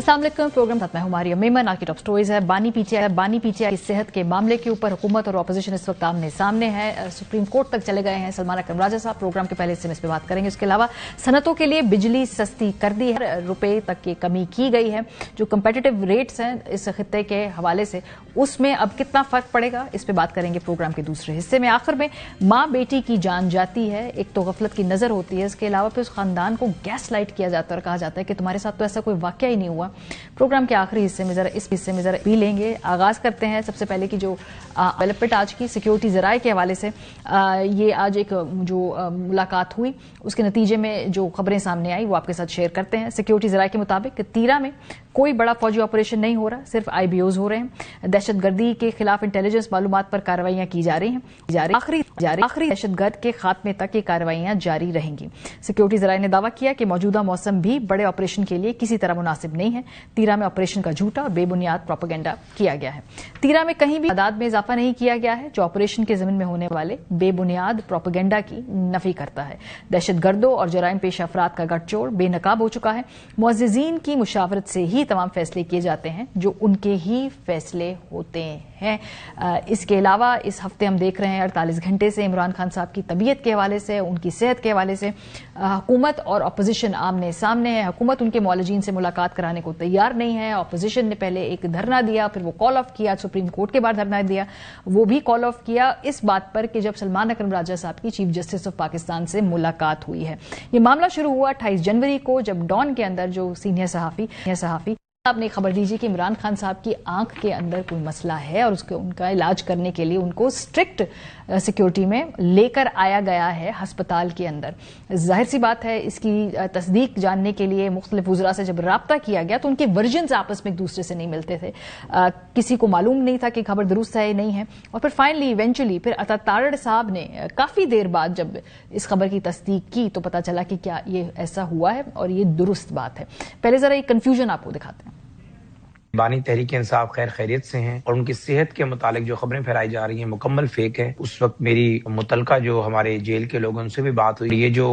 अस्सलाम वालेकुम। प्रोग्राम साथ मैं हूं मारिया मेमन। आज की टॉप स्टोरीज है बानी पीछे की सेहत के मामले के ऊपर हुकूमत और अपोजिशन इस वक्त आमने सामने है। सुप्रीम कोर्ट तक चले गए हैं सलमान अकरम राजा साहब। प्रोग्राम के पहले हिस्से में इस पर बात करेंगे। उसके अलावा सनतों के लिए बिजली सस्ती कर दी है, रुपए तक की कमी की गई है। जो कंपेटिटिव रेट्स हैं इस खित्ते के हवाले से उसमें अब कितना फर्क पड़ेगा, इस पर बात करेंगे प्रोग्राम के दूसरे हिस्से में। आखिर में माँ बेटी की जान जाती है, एक तो गफलत की नजर होती है, इसके अलावा फिर उस खानदान को गैस लाइट किया जाता है और कहा जाता है कि तुम्हारे साथ तो ऐसा कोई वाकया ही नहीं हुआ। प्रोग्राम के आखिरी हिस्से में इस हिस्से में जरा भी लेंगे। आगाज करते हैं सबसे पहले की जो डेवलपमेंट आज की सिक्योरिटी जराये के हवाले से। ये आज एक जो मुलाकात हुई उसके नतीजे में जो खबरें सामने आई वो आपके साथ शेयर करते हैं। सिक्योरिटी जराये के मुताबिक तीरा में कोई बड़ा फौजी ऑपरेशन नहीं हो रहा, सिर्फ IBOs हो रहे हैं। दहशतगर्दी के खिलाफ इंटेलिजेंस मालूमात पर कार्रवाइयां की जा रही हैं। आखिरी दहशतगर्द के खात्मे तक ये कार्रवाइयां जारी रहेंगी। सिक्योरिटी जराये ने दावा किया कि मौजूदा मौसम भी बड़े ऑपरेशन के लिए किसी तरह मुनासिब नहीं है। तीरा में ऑपरेशन का झूठा और बेबुनियाद प्रोपेगेंडा किया गया है। तीरा में कहीं भी तादाद में इजाफा नहीं किया गया है, जो ऑपरेशन के जमीन में होने वाले बेबुनियाद प्रोपेगेंडा की नफी करता है। दहशतगर्दों और जराइम पेश अफराद का गठजोड़ बेनकाब हो चुका है। मुअज़्ज़िज़ीन की मुशावरत से ही तमाम फैसले किए जाते हैं जो उनके ही फैसले होते हैं। इसके अलावा इस हफ्ते हम देख रहे हैं 48 घंटे से इमरान खान साहब की तबीयत के हवाले से, उनकी सेहत के हवाले से हुकूमत और अपोजिशन आमने सामने है। हुकूमत उनके मौलजीन से मुलाकात कराने को तैयार नहीं है। अपोजिशन ने पहले एक धरना दिया, फिर वो कॉल ऑफ किया, सुप्रीम कोर्ट के बाद धरना दिया, वो भी कॉल ऑफ किया इस बात पर कि जब सलमान अकरम राजा साहब की चीफ जस्टिस ऑफ पाकिस्तान से मुलाकात हुई है। ये मामला शुरू हुआ 28 जनवरी को, जब डॉन के अंदर जो सीनियर सहाफी आपने खबर दीजिए कि इमरान खान साहब की आंख के अंदर कोई मसला है और उनका इलाज करने के लिए उनको स्ट्रिक्ट सिक्योरिटी में लेकर आया गया है अस्पताल के अंदर। जाहिर सी बात है इसकी तस्दीक जानने के लिए मुख्तलिफ वज़रा से जब राब्ता किया गया तो उनके वर्जन्स आपस में एक दूसरे से नहीं मिलते थे। किसी को मालूम नहीं था कि खबर दुरुस्त है नहीं है। और फिर फाइनली इवेंचुअली फिर अतातारड़ साहब ने काफी देर बाद जब इस खबर की तस्दीक की तो पता चला कि क्या ये ऐसा हुआ है और ये दुरुस्त बात है। पहले जरा एक कंफ्यूजन आपको दिखाते हैं। बानी तहरीक इंसाफ खैर खैरियत से हैं और उनकी सेहत के मुतालिक जो खबरें फैलाई जा रही हैं मुकम्मल फेक है। उस वक्त मेरी मुतलका जो हमारे जेल के लोगों उनसे भी बात हुई। ये जो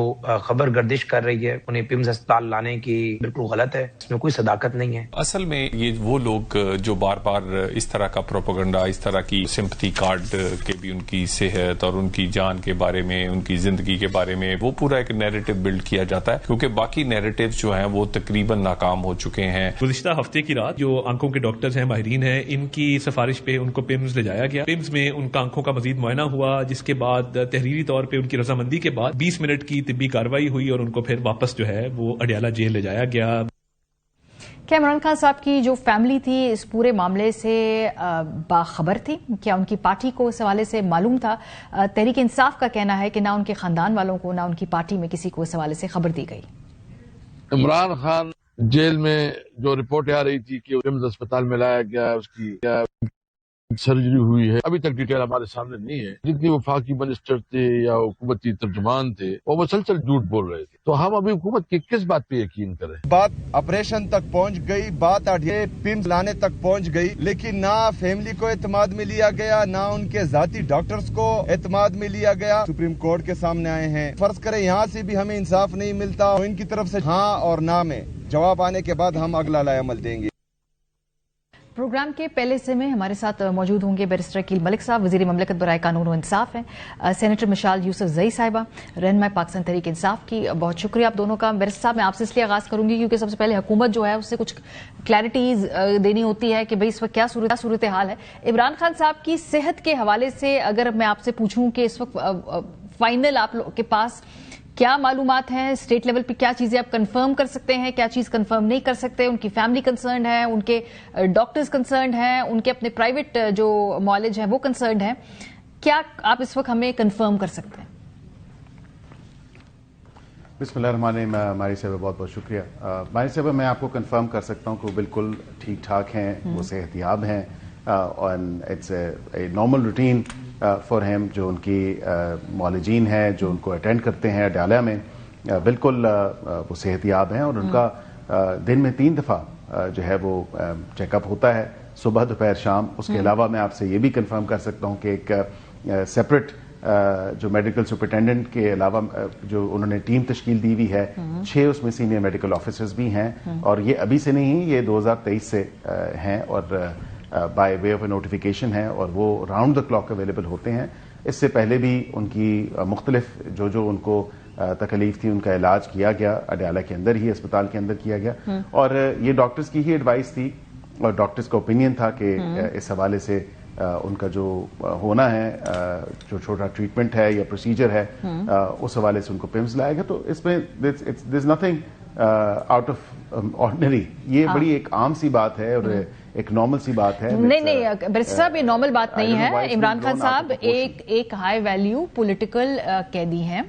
खबर गर्दिश कर रही है उन्हें पिम्स अस्पताल लाने की बिल्कुल गलत है, इसमें कोई सदाकत नहीं है। असल में ये वो लोग जो बार बार इस तरह का प्रोपेगेंडा, इस तरह की सिंपैथी कार्ड के भी उनकी सेहत और उनकी जान के बारे में, उनकी जिंदगी के बारे में वो पूरा एक नैरेटिव बिल्ड किया जाता है, क्योंकि बाकी नैरेटिव जो हैं वो तकरीबन नाकाम हो चुके हैं। गुज़िश्ता हफ्ते की रात जो आंखों के डॉक्टर्स हैं, माहिरीन हैं, इनकी सिफारिश पे उनको पिम्स ले जाया गया। पिम्स में उनका आंखों का मजीद मुआयना हुआ, जिसके बाद तहरीरी तौर पे उनकी रजामंदी के बाद 20 मिनट की तिब्बी कार्रवाई हुई और उनको फिर वापस जो है वो अडियाला जेल ले जाया गया। क्या इमरान खान साहब की जो फैमिली थी इस पूरे मामले से बाखबर थी? क्या उनकी पार्टी को इस हवाले से मालूम था? तहरीक इंसाफ का कहना है कि ना उनके खानदान वालों को ना उनकी पार्टी में किसी को इस हवाले से खबर दी गई। इमरान खान जेल में जो रिपोर्ट आ रही थी कि पिम्स अस्पताल में लाया गया, उसकी क्या सर्जरी हुई है, अभी तक डिटेल हमारे सामने नहीं है। जितने वफाकी मिनिस्टर थे या हुकूमती तर्जुमान थे वो मुसलसल झूठ बोल रहे थे, तो हम अभी हुकूमत की किस बात पे यकीन करें? बात ऑपरेशन तक पहुंच गई, बात पिम्स लाने तक पहुंच गई, लेकिन ना फैमिली को एतमाद में लिया गया, ना उनके जाती डॉक्टर्स को एतमाद में लिया गया। सुप्रीम कोर्ट के सामने आए हैं। फर्ज करें यहाँ से भी हमें इंसाफ नहीं मिलता, तो इनकी तरफ से हाँ और ना में जवाब आने के बाद हम अगला लाएमल देंगे। प्रोग्राम के पहले हिस्से में हमारे साथ मौजूद होंगे बैरिस्टर अकील मलिक साहब, वज़ीर ममलकत बराए कानून और इंसाफ हैं, सेनेटर मिशाल यूसुफ जई साहिबा, रहनुमा पाकिस्तान तहरीक इंसाफ की। बहुत शुक्रिया आप दोनों का। बैरिस्टर साहब मैं आपसे इसलिए आगाज करूंगी क्योंकि सबसे पहले हुकूमत जो है उससे कुछ क्लैरिटीज देनी होती है कि भाई इस वक्त क्या सूरत हाल है। इमरान खान साहब की सेहत के हवाले से अगर मैं आपसे पूछूं कि इस वक्त फाइनल आप लोग के पास क्या मालूमात हैं, स्टेट लेवल पे क्या चीजें आप कंफर्म कर सकते हैं, क्या चीज कंफर्म नहीं कर सकते? उनकी फैमिली कंसर्न है, उनके डॉक्टर्स कंसर्न हैं, उनके अपने प्राइवेट जो मॉलेज है वो कंसर्न है, क्या आप इस वक्त हमें कंफर्म कर सकते हैं? बिस्मिल्लाहिर्रहमानिर्रहीम। मारी साहब बहुत बहुत शुक्रिया। मारी साहब मैं आपको कंफर्म कर सकता हूँ कि वो बिल्कुल ठीक ठाक हैं, वो सेहतियाब हैं और it's a normal routine for him. जो उनकी मौलजीन हैं जो उनको अटेंड करते हैं अडियाला में, बिल्कुल वो सेहतियाब हैं और उनका दिन में 3 दफ़ा जो है वो चेकअप होता है, सुबह दोपहर शाम। उसके अलावा मैं आपसे ये भी कंफर्म कर सकता हूँ कि एक सेपरेट جو میڈیکل سپرنٹینڈنٹ کے علاوہ جو انہوں نے ٹیم تشکیل دی ہوئی ہے 6 اس میں سینئر میڈیکل آفیسرز بھی ہیں اور یہ ابھی سے نہیں یہ 2023 سے ہیں اور by way of a notification ہے اور وہ راؤنڈ دا کلاک اویلیبل ہوتے ہیں. اس سے پہلے بھی ان کی مختلف جو ان کو تکلیف تھی ان کا علاج کیا گیا اڈیالہ کے اندر ہی اسپتال کے اندر کیا گیا اور یہ ڈاکٹرز کی ہی ایڈوائس تھی اور ڈاکٹرز کا اوپینین تھا کہ اس حوالے سے ان کا جو ہونا ہے جو چھوٹا ٹریٹمنٹ ہے یا پروسیجر ہے اس حوالے سے ان کو پیمز لایا گیا. تو اس میں there is nothing out of ordinary. یہ بڑی ایک عام سی بات ہے اور ایک نارمل سی بات ہے. نہیں بیرسٹر صاحب یہ نارمل بات نہیں ہے. عمران خان صاحب ایک ہائی ویلیو پولیٹیکل قیدی ہیں.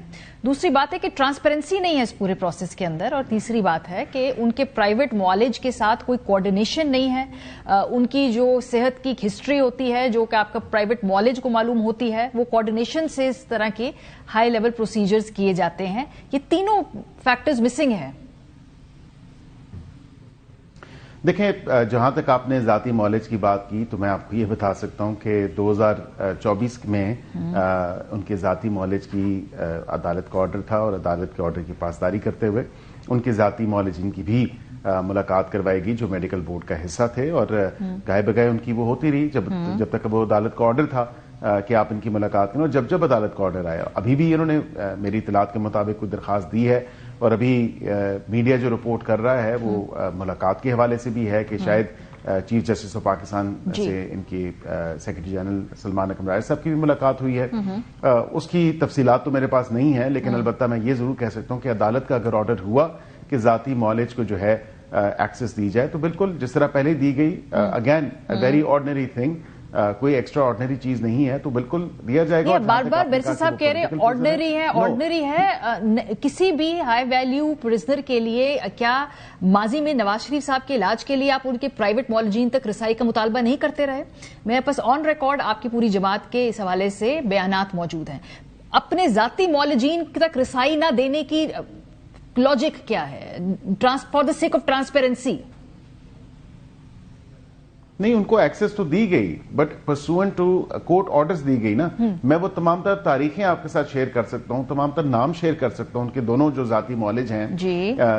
دوسری بات ہے کہ ٹرانسپیرنسی نہیں ہے اس پورے پروسیس کے اندر اور تیسری بات ہے کہ ان کے پرائیویٹ معالج کے ساتھ کوئی کوارڈینیشن نہیں ہے. ان کی جو صحت کی ہسٹری ہوتی ہے جو کہ آپ کا پرائیویٹ معالج کو معلوم ہوتی ہے وہ کوارڈینیشن سے اس طرح کے ہائی لیول پروسیجرز کیے جاتے ہیں. یہ تینوں فیکٹرز مسنگ ہیں. دیکھیں جہاں تک آپ نے ذاتی معالج کی بات کی تو میں آپ کو یہ بتا سکتا ہوں کہ 2024 میں ان کے ذاتی معالج کی عدالت کا آرڈر تھا اور عدالت کے آرڈر کی پاسداری کرتے ہوئے ان کے ذاتی معالجین کی بھی ملاقات کروائے گی جو میڈیکل بورڈ کا حصہ تھے اور گائے بگائے ان کی وہ ہوتی رہی جب تک وہ عدالت کا آرڈر تھا کہ آپ ان کی ملاقات کریں. اور جب عدالت کا آرڈر آیا ابھی بھی انہوں نے میری اطلاعات کے مطابق کوئی درخواست دی ہے اور ابھی میڈیا جو رپورٹ کر رہا ہے وہ ملاقات کے حوالے سے بھی ہے کہ شاید چیف جسٹس آف پاکستان سے ان کی سیکرٹری جنرل سلمان اکرم راجہ صاحب کی بھی ملاقات ہوئی ہے. اس کی تفصیلات تو میرے پاس نہیں ہے لیکن البتہ میں یہ ضرور کہہ سکتا ہوں کہ عدالت کا اگر آرڈر ہوا کہ ذاتی معالج کو جو ہے ایکسس دی جائے تو بالکل جس طرح پہلے دی گئی اگین ویری آرڈنری تھنگ کوئی ایکسٹرا آرڈنری چیز نہیں ہے تو بالکل دیا جائے گا. بار بار بیرسٹر صاحب کہہ رہے ہیں آرڈنری ہے. کسی بھی ہائی ویلیو پرزنر کے لیے کیا ماضی میں نواز شریف صاحب کے علاج کے لیے آپ ان کے پرائیویٹ معالجین تک رسائی کا مطالبہ نہیں کرتے رہے؟ میرے پاس آن ریکارڈ آپ کی پوری جماعت کے اس حوالے سے بیانات موجود ہیں. اپنے ذاتی معالجین تک رسائی نہ دینے کی لاجک کیا ہے؟ For the sake of transparency. نہیں ان کو ایکسس تو دی گئی بٹ پرسوئنٹ ٹو کورٹ آرڈرز دی گئی نا. میں وہ تمام تر تاریخیں آپ کے ساتھ شیئر کر سکتا ہوں تمام تر نام شیئر کر سکتا ہوں ان کے دونوں جو ذاتی معالج ہیں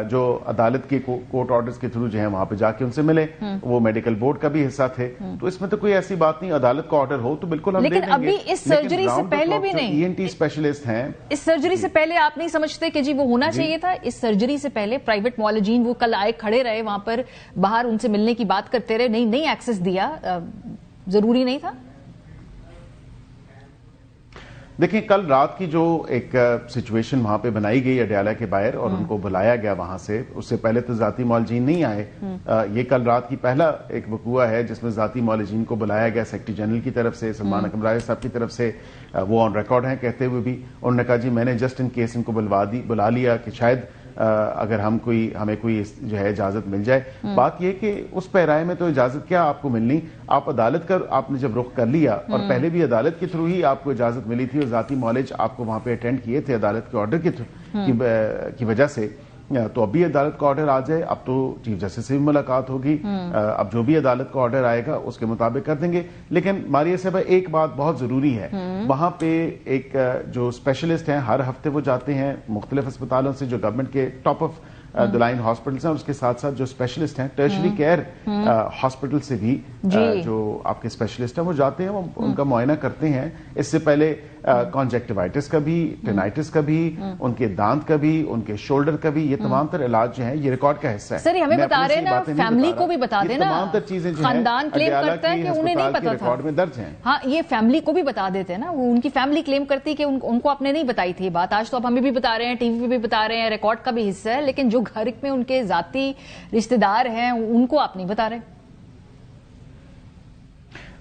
جو عدالت کے کورٹ آرڈرز کے تھرو جو ہیں وہاں پہ جا کے ان سے ملے وہ میڈیکل بورڈ کا بھی حصہ تھے. تو اس میں تو کوئی ایسی بات نہیں عدالت کا آرڈر ہو تو بالکل ہم دے دیں گے. لیکن ابھی اس سرجری سے پہلے بھی نہیں ENT اسپیشلسٹ ہیں اس سرجری سے پہلے آپ نہیں سمجھتے کہ جی وہ ہونا چاہیے تھا؟ اس سرجری سے پہلے پرائیویٹ معالجین وہ کل آئے کھڑے رہے وہاں پر باہر ان سے ملنے کی بات کرتے رہے نہیں ایکسس دیا ضروری نہیں تھا؟ دیکھیں کل رات کی جو ایک سچویشن وہاں پہ بنائی گئی اڈیالہ کے باہر اور ان کو بلایا گیا وہاں سے اس سے پہلے تو ذاتی معالجین نہیں آئے. یہ کل رات کی پہلا ایک وقوع ہے جس میں ذاتی معالجین کو بلایا گیا سیکرٹری جنرل کی طرف سے سلمان اکرم راجہ صاحب کی طرف سے. وہ آن ریکارڈ ہیں کہتے ہوئے بھی انہوں نے کہا جی میں نے جسٹ ان کیس ان کو بلا لیا کہ شاید اگر ہمیں کوئی جو ہے اجازت مل جائے. بات یہ کہ اس پیرائے میں تو اجازت کیا آپ کو ملنی. آپ عدالت کا آپ نے جب رخ کر لیا اور پہلے بھی عدالت کے تھرو ہی آپ کو اجازت ملی تھی اور ذاتی معالج آپ کو وہاں پہ اٹینڈ کیے تھے عدالت کے آرڈر کی وجہ سے تو اب بھی عدالت کا آرڈر آ جائے اب تو چیف جسٹس سے بھی ملاقات ہوگی. اب جو بھی عدالت کا آرڈر آئے گا اس کے مطابق کر دیں گے. لیکن ماریہ صاحبہ ایک بات بہت ضروری ہے وہاں پہ ایک جو اسپیشلسٹ ہیں ہر ہفتے وہ جاتے ہیں مختلف اسپتالوں سے جو گورنمنٹ کے top of the line hospitals ہیں اور اس کے ساتھ ساتھ جو اسپیشلسٹ ہیں ٹرشری کیئر ہاسپٹل سے بھی جو آپ کے اسپیشلسٹ ہیں وہ جاتے ہیں وہ ان کا معائنہ کرتے ہیں. اس سے پہلے کانجیکٹیوائٹس کا بھی ٹینائٹس کا بھی ان کے دانت کا بھی ان کے شولڈر کا بھی یہ تمام تر علاج جو ہیں یہ ریکارڈ کا حصہ ہے. سر ہمیں بتا رہے ہیں نا فیملی کو بھی بتا دیں نا. تمام تر چیزیں جو خاندان کلیم کرتا ہے کہ انہیں نہیں پتا تھا ریکارڈ میں درج ہیں. ہاں یہ فیملی کو بھی بتا دیتے ہیں نا. وہ ان کی فیملی کلیم کرتی کہ ان کو آپ نے نہیں بتائی تھی بات. آج تو آپ ہمیں بھی بتا رہے ہیں ٹی وی پہ بھی بتا رہے ہیں ریکارڈ کا بھی حصہ ہے لیکن جو گھر میں ان کے ذاتی رشتہ دار ہیں ان کو آپ نہیں بتا رہے.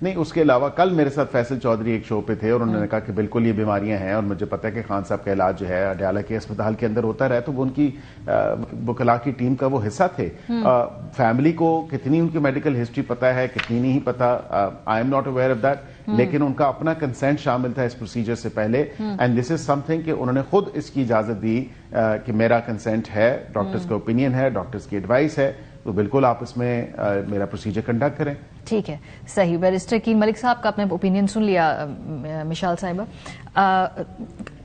نہیں اس کے علاوہ کل میرے ساتھ فیصل چودھری ایک شو پہ تھے اور انہوں نے کہا کہ بالکل یہ بیماریاں ہیں اور مجھے پتا ہے کہ خان صاحب کا علاج جو ہے اڈیالہ کے اسپتال کے اندر ہوتا رہا تو وہ ان کی وکلاء کی ٹیم کا وہ حصہ تھے. فیملی کو کتنی ان کی میڈیکل ہسٹری پتا ہے کتنی نہیں پتا I am not aware of that لیکن ان کا اپنا کنسینٹ شامل تھا اس پروسیجر سے پہلے and this is some thing کہ انہوں نے خود اس کی اجازت دی کہ میرا کنسینٹ ہے ڈاکٹرز کا اوپینین ہے ڈاکٹرز کی ایڈوائس ہے تو بالکل آپ اس میں میرا پروسیجر کنڈکٹ کریں. ٹھیک ہے, صحیح. بیرسٹر کی ملک صاحب کا آپ نے اوپینین سن لیا. مشال صاحبہ,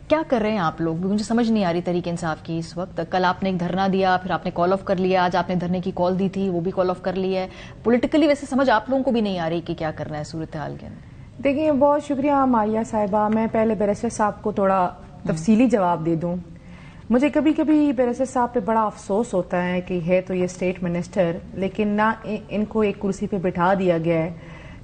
کیا کر رہے ہیں آپ لوگ؟ مجھے سمجھ نہیں آ رہی تحریک انصاف کی اس وقت. کل آپ نے ایک دھرنا دیا, پھر آپ نے کال آف کر لیا, آج آپ نے دھرنے کی کال دی تھی, وہ بھی کال آف کر لی ہے. پولیٹیکلی ویسے سمجھ آپ لوگوں کو بھی نہیں آ رہی کہ کیا کرنا ہے صورتحال کے اندر. دیکھیں, بہت شکریہ ماریہ صاحبہ. میں پہلے بیرسٹر صاحب کو تھوڑا تفصیلی جواب دے دوں. مجھے کبھی کبھی بیرسٹر صاحب پہ بڑا افسوس ہوتا ہے کہ ہے تو یہ اسٹیٹ منسٹر, لیکن نہ ان کو ایک کرسی پہ بٹھا دیا گیا ہے,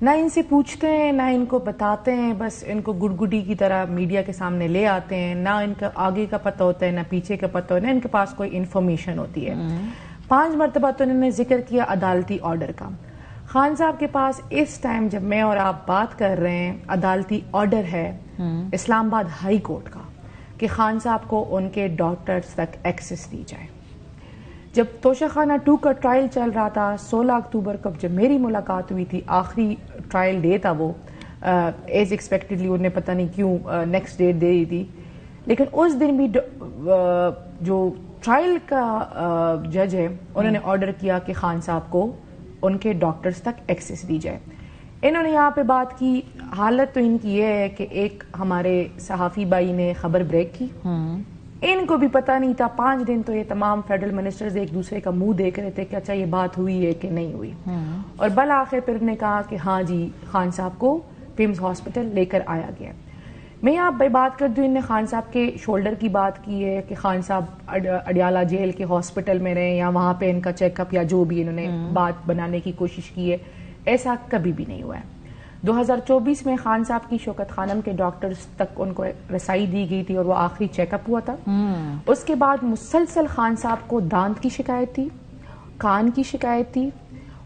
نہ ان سے پوچھتے ہیں, نہ ان کو بتاتے ہیں, بس ان کو گڑگڑی کی طرح میڈیا کے سامنے لے آتے ہیں. نہ ان کا آگے کا پتہ ہوتا ہے, نہ پیچھے کا پتہ ہوتا ہے, نہ ان کے پاس کوئی انفارمیشن ہوتی ہے. 5 مرتبہ تو انہوں نے ذکر کیا عدالتی آرڈر کا. خان صاحب کے پاس اس ٹائم جب میں اور آپ بات کر رہے ہیں عدالتی آرڈر ہے اسلام آباد ہائی کورٹ کا کہ خان صاحب کو ان کے ڈاکٹرز تک ایکسس دی جائے. جب توشہ خانہ 2 کا ٹرائل چل رہا تھا 16 اکتوبر کو جب میری ملاقات ہوئی تھی, آخری ٹرائل ڈے تھا وہ, ایز ایکسپیکٹڈلی انہیں پتہ نہیں کیوں نیکسٹ ڈیٹ دے دی تھی, لیکن اس دن بھی جو ٹرائل کا جج ہے انہوں نے آرڈر کیا کہ خان صاحب کو ان کے ڈاکٹرز تک ایکسس دی جائے. انہوں نے یہاں پہ بات کی, حالت تو ان کی یہ ہے کہ ایک ہمارے صحافی بھائی نے خبر بریک کی, ان کو بھی پتہ نہیں تھا. 5 دن تو یہ تمام فیڈرل منسٹرز ایک دوسرے کا منہ دیکھ رہے تھے کہ اچھا یہ بات ہوئی ہے کہ نہیں ہوئی, اور بالآخر پھر نے کہا کہ ہاں جی خان صاحب کو پیمز ہاسپٹل لے کر آیا گیا. میں آپ بات کر دوں, ان نے خان صاحب کے شولڈر کی بات کی ہے کہ خان صاحب اڈیالہ جیل کے ہاسپٹل میں رہے یا وہاں پہ ان کا چیک اپ یا جو بھی انہوں نے بات بنانے کی کوشش کی ہے, ایسا کبھی بھی نہیں ہوا ہے. 2024 میں خان صاحب کی شوکت خانم کے ڈاکٹرز تک ان کو رسائی دی گئی تھی اور وہ آخری چیک اپ ہوا تھا. اس کے بعد مسلسل خان صاحب کو دانت کی شکایت تھی, کان کی شکایت تھی,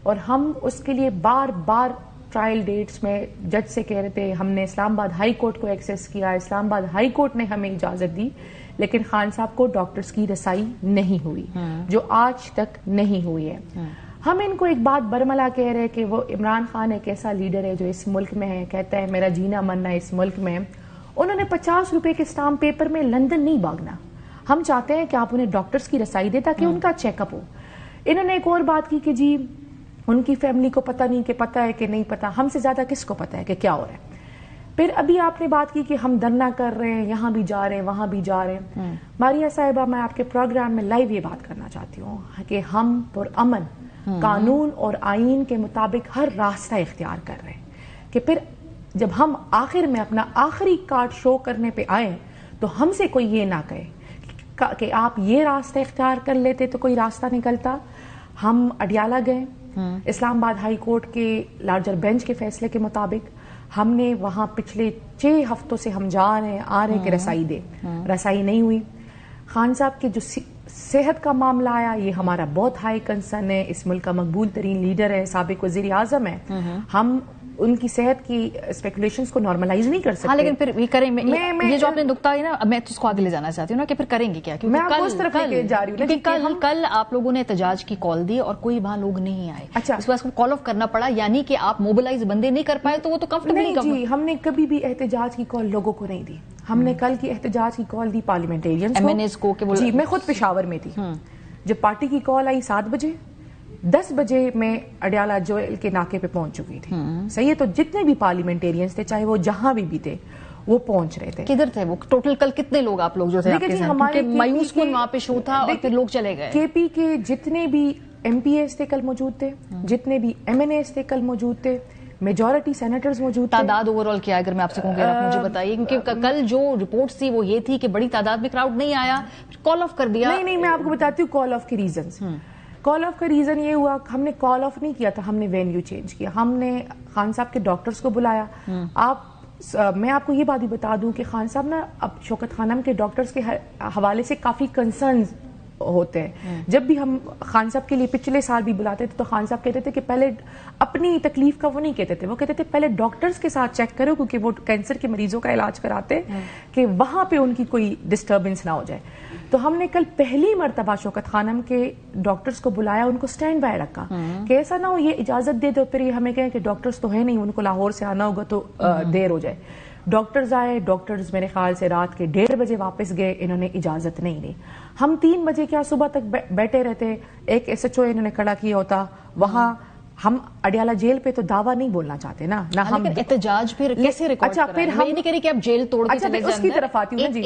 اور ہم اس کے لیے بار بار ٹرائل ڈیٹس میں جج سے کہہ رہے تھے. ہم نے اسلام آباد ہائی کورٹ کو ایکسیس کیا, اسلام آباد ہائی کورٹ نے ہمیں اجازت دی, لیکن خان صاحب کو ڈاکٹرز کی رسائی نہیں ہوئی, جو آج تک نہیں ہوئی ہے. ہم ان کو ایک بات برملا کہہ رہے کہ وہ عمران خان ایک ایسا لیڈر ہے جو اس ملک میں ہے, کہتا ہے میرا جینا مرنا اس ملک میں. انہوں نے 50 روپے کے اسٹامپ پیپر میں لندن نہیں بھاگنا. ہم چاہتے ہیں کہ آپ انہیں ڈاکٹرز کی رسائی دیں تاکہ ان کا چیک اپ ہو. انہوں نے ایک اور بات کی کہ جی ان کی فیملی کو پتہ نہیں کہ پتہ ہے کہ نہیں پتہ. ہم سے زیادہ کس کو پتہ ہے کہ کیا ہو رہا ہے. پھر ابھی آپ نے بات کی کہ ہم دھرنا کر رہے ہیں, یہاں بھی جا رہے ہیں, وہاں بھی جا رہے ہیں. ماریہ صاحبہ, میں آپ کے پروگرام میں لائیو یہ بات کرنا چاہتی ہوں کہ ہم پرامن قانون اور آئین کے مطابق ہر راستہ اختیار کر رہے ہیں کہ پھر جب ہم آخر میں اپنا آخری کارڈ شو کرنے پہ آئے تو ہم سے کوئی یہ نہ کہے کہ آپ یہ راستہ اختیار کر لیتے تو کوئی راستہ نکلتا. ہم اڈیالہ گئے, اسلام آباد ہائی کورٹ کے لارجر بینچ کے فیصلے کے مطابق ہم نے وہاں پچھلے 6 ہفتوں سے ہم جا رہے ہیں آ رہے ہیں کہ رسائی دے, رسائی نہیں ہوئی. خان صاحب کے جو صحت کا معاملہ آیا, یہ ہمارا بہت ہائی کنسرن ہے. اس ملک کا مقبول ترین لیڈر ہے, سابق وزیر اعظم ہے. ہم ان کی صحت کی اسپیکولیشنز کو نارملائز نہیں کر سکتے. ہاں, لیکن پھر یہ کریں, یہ جو آپ نے نقطہ ہے نا, میں تو اس کو آگے لے جانا چاہتی ہوں نا کہ پھر کریں گے کیا, میں آپ کو اس طرف لے جا رہی ہوں کیونکہ کل آپ لوگوں نے احتجاج کی کال دی اور کوئی وہاں لوگ نہیں آئے. اچھا, اس واسطے کال آف کرنا پڑا, یعنی کہ آپ موبلائز بندے نہیں کر پائے تو وہ تو کمفرٹیبل نہیں. جی, ہم نے کبھی بھی احتجاج کی کال لوگوں کو نہیں دی. ہم نے کل کی احتجاج کی کال دی پارلیمنٹیرینز کو. جی, میں خود پشاور میں تھی جب پارٹی کی کال آئی 7 بجے. 10 بجے میں اڈیالہ جیل کے ناکے پہ پہنچ چکی تھی. صحیح ہے, تو جتنے بھی پارلیمنٹیرینز تھے چاہے وہ جہاں بھی تھے وہ پہنچ رہے تھے. کدھر تھے وہ ٹوٹل کل کتنے لوگ آپ لوگ جو تھے؟ ہمارے مایوس کن وہاں پہ شو تھا اور پھر لوگ چلے گئے. کے پی کے جتنے بھی ایم پی ایز تھے کل موجود تھے, جتنے بھی ایم این ایز تھے کل موجود تھے, میجورٹی سینیٹرز موجود تھے. تعداد اوور آل کیا ہے اگر میں آپ سے کہوں کہ آپ مجھے بتائیے, کیونکہ کل جو رپورٹس تھی وہ یہ تھی کہ بڑی تعداد میں کراؤڈ نہیں آیا, کال آف کر دیا. نہیں, میں آپ کو بتاتی ہوں کال آف کے ریزنز. کال آف کا ریزن یہ ہوا, ہم نے کال آف نہیں کیا تھا, ہم نے وینیو چینج کیا. ہم نے خان صاحب کے ڈاکٹرز کو بلایا. میں آپ کو یہ بات بھی بتا دوں کہ خان صاحب نا اب شوکت خانم کے ڈاکٹرز کے حوالے سے کافی کنسرنز ہوتے ہیں. جب بھی ہم خان صاحب کے لیے پچھلے سال بھی بلاتے تھے تو خان صاحب کہتے تھے کہ پہلے اپنی تکلیف کا وہ نہیں کہتے تھے, وہ کہتے تھے پہلے ڈاکٹرز کے ساتھ چیک کرو, کیونکہ وہ کینسر کے مریضوں کا علاج کراتے کہ وہاں پہ ان کی کوئی ڈسٹربنس نہ ہو جائے. تو ہم نے کل پہلی مرتبہ شوکت خانم کے ڈاکٹرز کو بلایا, ان کو سٹینڈ بائی رکھا کہ ایسا نہ ہو یہ اجازت دے دو پھر یہ ہمیں کہیں کہ ڈاکٹرز تو ہے نہیں, ان کو لاہور سے آنا ہوگا تو دیر ہو جائے. ڈاکٹرز آئے, ڈاکٹرز میرے خیال سے رات کے 1:30 بجے واپس گئے, انہوں نے اجازت نہیں لی. ہم 3 بجے کیا صبح تک بیٹھے رہتے, ایک SHO انہوں نے کھڑا کیا ہوتا وہاں. ہم اڈیالہ جیل پہ تو دعویٰ نہیں بولنا چاہتے نا, نہ ہم احتجاج پھر کیسے ریکارڈ اچھا پھر ہم نہیں کہہ رہی کہ آپ جیل توڑ کے چلے جائیں, اس کی طرف آتی ہوں جی,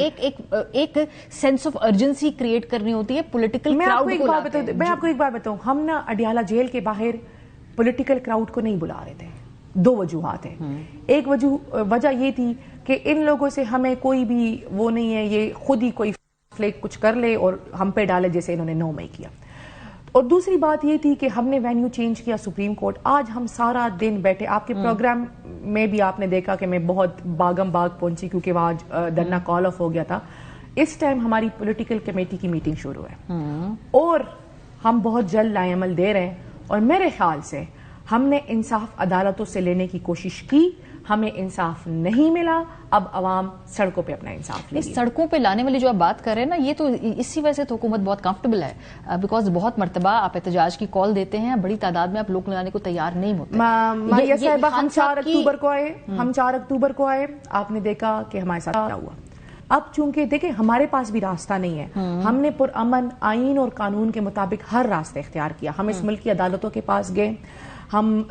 ایک سینس آف ارجنسی کریٹ کرنی ہوتی ہے پولیٹیکل کراؤڈ کو. میں آپ کو ایک بات بتاؤں, ہم نا اڈیالہ جیل کے باہر پولیٹیکل کراؤڈ کو نہیں بلا رہے تھے. 2 وجوہات ہیں. ایک وجہ یہ تھی کہ ان لوگوں سے ہمیں کوئی بھی وہ نہیں ہے, یہ خود ہی کوئی فلیک کچھ کر لے اور ہم پہ ڈالے جیسے انہوں نے 9 مئی کیا. اور دوسری بات یہ تھی کہ ہم نے وینیو چینج کیا سپریم کورٹ. آج ہم سارا دن بیٹھے, آپ کے پروگرام میں بھی آپ نے دیکھا کہ میں بہت باغم باغ پہنچی کیونکہ وہاں دھرنا کال آف ہو گیا تھا. اس ٹائم ہماری پولیٹیکل کمیٹی کی میٹنگ شروع ہے اور ہم بہت جلد لائے عمل دے رہے ہیں. اور میرے خیال سے ہم نے انصاف عدالتوں سے لینے کی کوشش کی, ہمیں انصاف نہیں ملا. اب عوام سڑکوں پہ اپنا انصاف لے. سڑکوں پہ لانے والی جو آپ بات کر رہے ہیں نا, یہ تو اسی وجہ سے حکومت بہت کمفرٹیبل ہے, بیکاز بہت مرتبہ آپ احتجاج کی کال دیتے ہیں, بڑی تعداد میں آپ لوگ لانے کو تیار نہیں ہوتے. ماریہ صاحبہ, ہم 4 اکتوبر کو آئے, آپ نے دیکھا کہ ہمارے ساتھ کیا ہوا. اب چونکہ دیکھیں ہمارے پاس بھی راستہ نہیں ہے, ہم نے پرامن آئین اور قانون کے مطابق ہر راستہ اختیار کیا. ہم اس ملک کی عدالتوں کے پاس گئے, ہم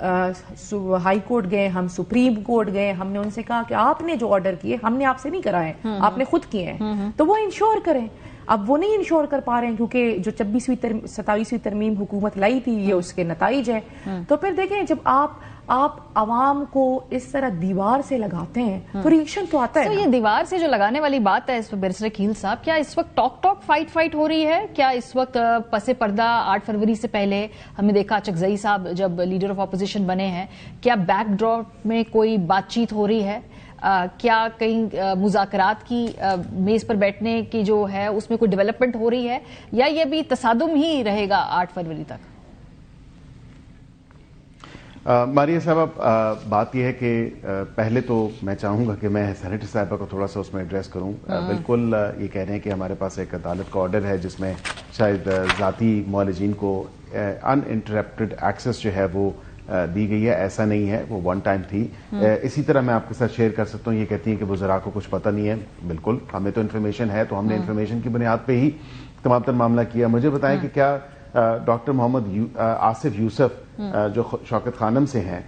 ہائی کورٹ گئے, ہم سپریم کورٹ گئے. ہم نے ان سے کہا کہ آپ نے جو آرڈر کیے ہم نے آپ سے نہیں کرائے, آپ نے خود کیے ہیں, تو وہ انشور کریں. اب وہ نہیں انشور کر پا رہے ہیں کیونکہ جو 27ویں ترمیم حکومت لائی تھی یہ اس کے نتائج ہے. تو پھر دیکھیں جب آپ عوام کو اس طرح دیوار سے لگاتے ہیں تو ریئیکشن تو آتا ہے. تو یہ دیوار سے جو لگانے والی بات ہے اس بیرسٹر کھیل صاحب, کیا اس وقت ٹاک فائٹ ہو رہی ہے؟ کیا اس وقت پس پردہ 8 فروری سے پہلے ہم نے دیکھا چکزئی صاحب جب لیڈر آف اپوزیشن بنے ہیں, کیا بیک ڈراپ میں کوئی بات چیت ہو رہی ہے؟ کیا کہیں مذاکرات کی میز پر بیٹھنے کی جو ہے اس میں کوئی ڈیولپمنٹ ہو رہی ہے, یا یہ بھی تصادم ہی رہے گا 8 فروری تک؟ ماریہ صاحبہ, بات یہ ہے کہ پہلے تو میں چاہوں گا کہ میں سینیٹر صاحبہ کو تھوڑا سا اس میں ایڈریس کروں. بالکل یہ کہہ رہے ہیں کہ ہمارے پاس ایک عدالت کا آرڈر ہے جس میں شاید ذاتی معالجین کو ان انٹرپٹڈ ایکسس جو ہے وہ دی گئی ہے. ایسا نہیں ہے, وہ ون ٹائم تھی. اسی طرح میں آپ کے ساتھ شیئر کر سکتا ہوں, یہ کہتی ہیں کہ وزراء کو کچھ پتہ نہیں ہے. بالکل ہمیں تو انفارمیشن ہے, تو ہم نے انفارمیشن کی بنیاد پہ ہی تمام تر معاملہ کیا. مجھے بتائیں کہ کیا ڈاکٹر محمد آصف یوسف جو شوکت خانم سے ہیں,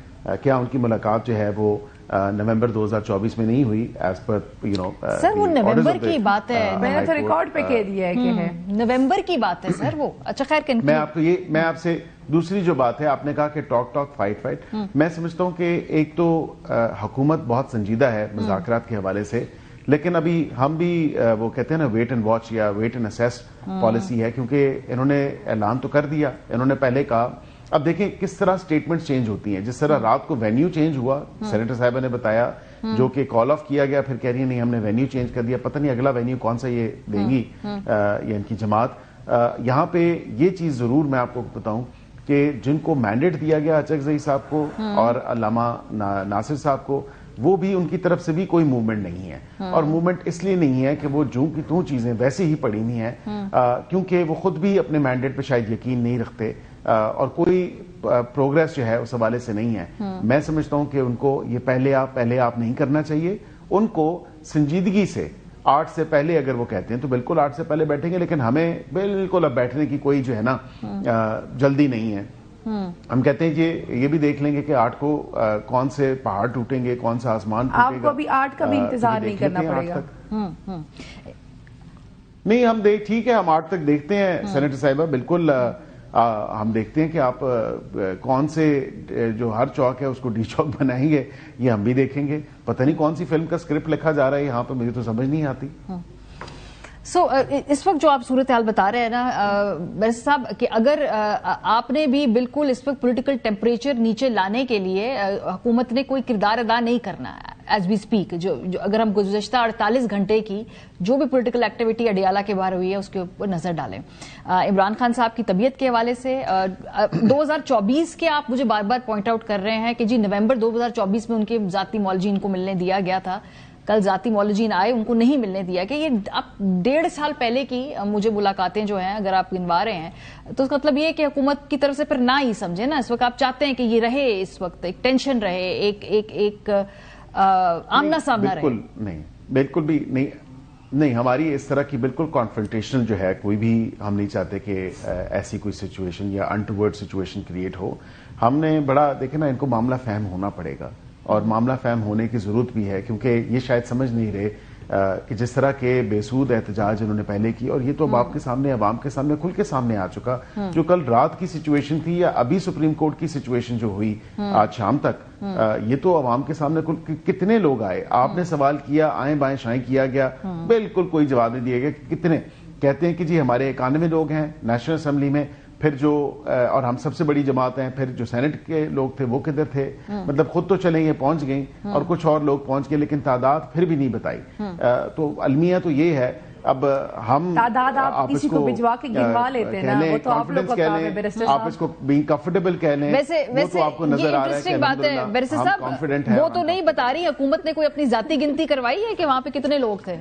کیا ان کی ملاقات جو ہے وہ نومبر 2024 میں نہیں ہوئی ایز پر سر؟ وہ نومبر کی بات ہے, میں نے تو ریکارڈ پہ کہہ دیا ہے کہ ہے نومبر کی بات ہے سر وہ. اچھا خیر, میں آپ سے دوسری جو بات ہے, آپ نے کہا کہ ٹاک فائٹ, میں سمجھتا ہوں کہ ایک تو حکومت بہت سنجیدہ ہے مذاکرات کے حوالے سے, لیکن ابھی ہم بھی وہ کہتے ہیں نا ویٹ اینڈ واچ یا ویٹ اینڈ اسیس پالیسی ہے, کیونکہ انہوں نے اعلان تو کر دیا, انہوں نے پہلے کہا. اب دیکھیں کس طرح سٹیٹمنٹ چینج ہوتی ہیں. جس طرح رات کو وینیو چینج ہوا, سینیٹر صاحبہ نے بتایا, جو کہ کال آف کیا گیا, پھر کہہ رہی ہے نہیں ہم نے وینیو چینج کر دیا, پتہ نہیں اگلا وینیو کون سا یہ دیں گی یا ان کی جماعت. یہاں پہ یہ چیز ضرور میں آپ کو بتاؤں کہ جن کو مینڈیٹ دیا گیا چکزئی صاحب کو اور علامہ ناصر صاحب کو, وہ بھی ان کی طرف سے بھی کوئی موومنٹ نہیں ہے. اور موومنٹ اس لیے نہیں ہے کہ وہ جو کی توں چیزیں ویسے ہی پڑی نہیں ہیں, کیونکہ وہ خود بھی اپنے مینڈیٹ پہ شاید یقین نہیں رکھتے اور کوئی پروگریس جو ہے اس حوالے سے نہیں ہے. میں سمجھتا ہوں کہ ان کو یہ پہلے آپ نہیں کرنا چاہیے. ان کو سنجیدگی سے 8 سے پہلے اگر وہ کہتے ہیں تو بالکل 8 سے پہلے بیٹھیں گے, لیکن ہمیں بالکل اب بیٹھنے کی کوئی جو ہے نا جلدی نہیں ہے. ہم کہتے ہیں کہ یہ بھی دیکھ لیں گے کہ 8 کو کون سے پہاڑ ٹوٹیں گے, کون سا آسمان ٹوٹے گا. آپ کو ابھی 8 کا بھی انتظار نہیں کرنا پڑے گا. نہیں, ہم ٹھیک ہے, ہم 8 تک دیکھتے ہیں سینیٹر صاحبہ. بالکل ہم دیکھتے ہیں کہ آپ کون سے جو ہر چوک ہے اس کو ڈی چوک بنائیں گے, یہ ہم بھی دیکھیں گے. پتہ نہیں کون سی فلم کا اسکرپٹ لکھا جا رہا ہے یہاں پہ, مجھے تو سمجھ نہیں آتی. اس وقت جو آپ صورتحال بتا رہے ہیں نا بیرسٹر صاحب, کہ اگر آپ نے بھی بالکل اس وقت پولیٹیکل ٹیمپریچر نیچے لانے کے لیے حکومت نے کوئی کردار ادا نہیں کرنا ایز وی اسپیک, جو اگر ہم گزشتہ 48 گھنٹے کی جو بھی پولیٹیکل ایکٹیویٹی اڈیالہ کے باہر ہوئی ہے اس کے اوپر نظر ڈالیں. عمران خان صاحب کی طبیعت کے حوالے سے 2024 کے آپ مجھے بار بار پوائنٹ آؤٹ کر رہے ہیں کہ جی نومبر 2024 میں ان کے ذاتی معالجین کو ملنے دیا گیا تھا. کل ذاتی معالجین آئے, ان کو نہیں ملنے دیا. کہ یہ اب 1.5 سال پہلے کی مجھے ملاقاتیں جو ہیں اگر آپ گنوا رہے ہیں تو اس کا مطلب یہ ہے کہ حکومت کی طرف سے پھر نہ ہی سمجھے نا. اس وقت آپ چاہتے ہیں کہ یہ رہے, اس وقت ایک ٹینشن رہے, ایک आमना सामना रहे। बिल्कुल नहीं, बिल्कुल भी नहीं, हमारी इस तरह की बिल्कुल कॉन्फ्रंटेशनल जो है कोई भी हम नहीं चाहते कि ऐसी कोई सिचुएशन या अनटूवर्ड सिचुएशन क्रिएट हो। हमने बड़ा देखे ना, इनको मामला फहम होना पड़ेगा और मामला फहम होने की जरूरत भी है, क्योंकि ये शायद समझ नहीं रहे कि जिस तरह के बेसूद एहतजाज उन्होंने पहले की, और ये तो अब आपके सामने, अवाम के सामने खुल के सामने आ चुका, जो कल रात की सिचुएशन थी या अभी सुप्रीम कोर्ट की सिचुएशन जो हुई आज शाम तक, ये तो अवाम के सामने कितने लोग आए, आपने सवाल किया, आए बाएं शाएं किया गया, बिल्कुल कोई जवाब नहीं दिया गया। कितने कहते हैं कि जी हमारे 91 लोग हैं नेशनल असेंबली में, फिर जो और हम सबसे बड़ी जमात हैं, फिर जो सेनेट के लोग थे वो किधर थे, मतलब खुद तो चले, ये पहुंच गई और कुछ और लोग पहुंच गए, लेकिन तादाद फिर भी नहीं बताई। तो अलमिया तो ये है, अब हम तादाद आप किसी को भिजवा के गिनवा लेते हैं ना, वो तो आप लोग का काम है बैरिस्टर साहब। आप इसको बीइंग कंफर्टेबल कह लें, वैसे वो तो आपको नजर आ रहा है कि बात है बैरिस्टर साहब, वो तो नहीं बता रही हुकूमत ने कोई अपनी जाती गिनती करवाई है कि वहां पे कितने लोग थे?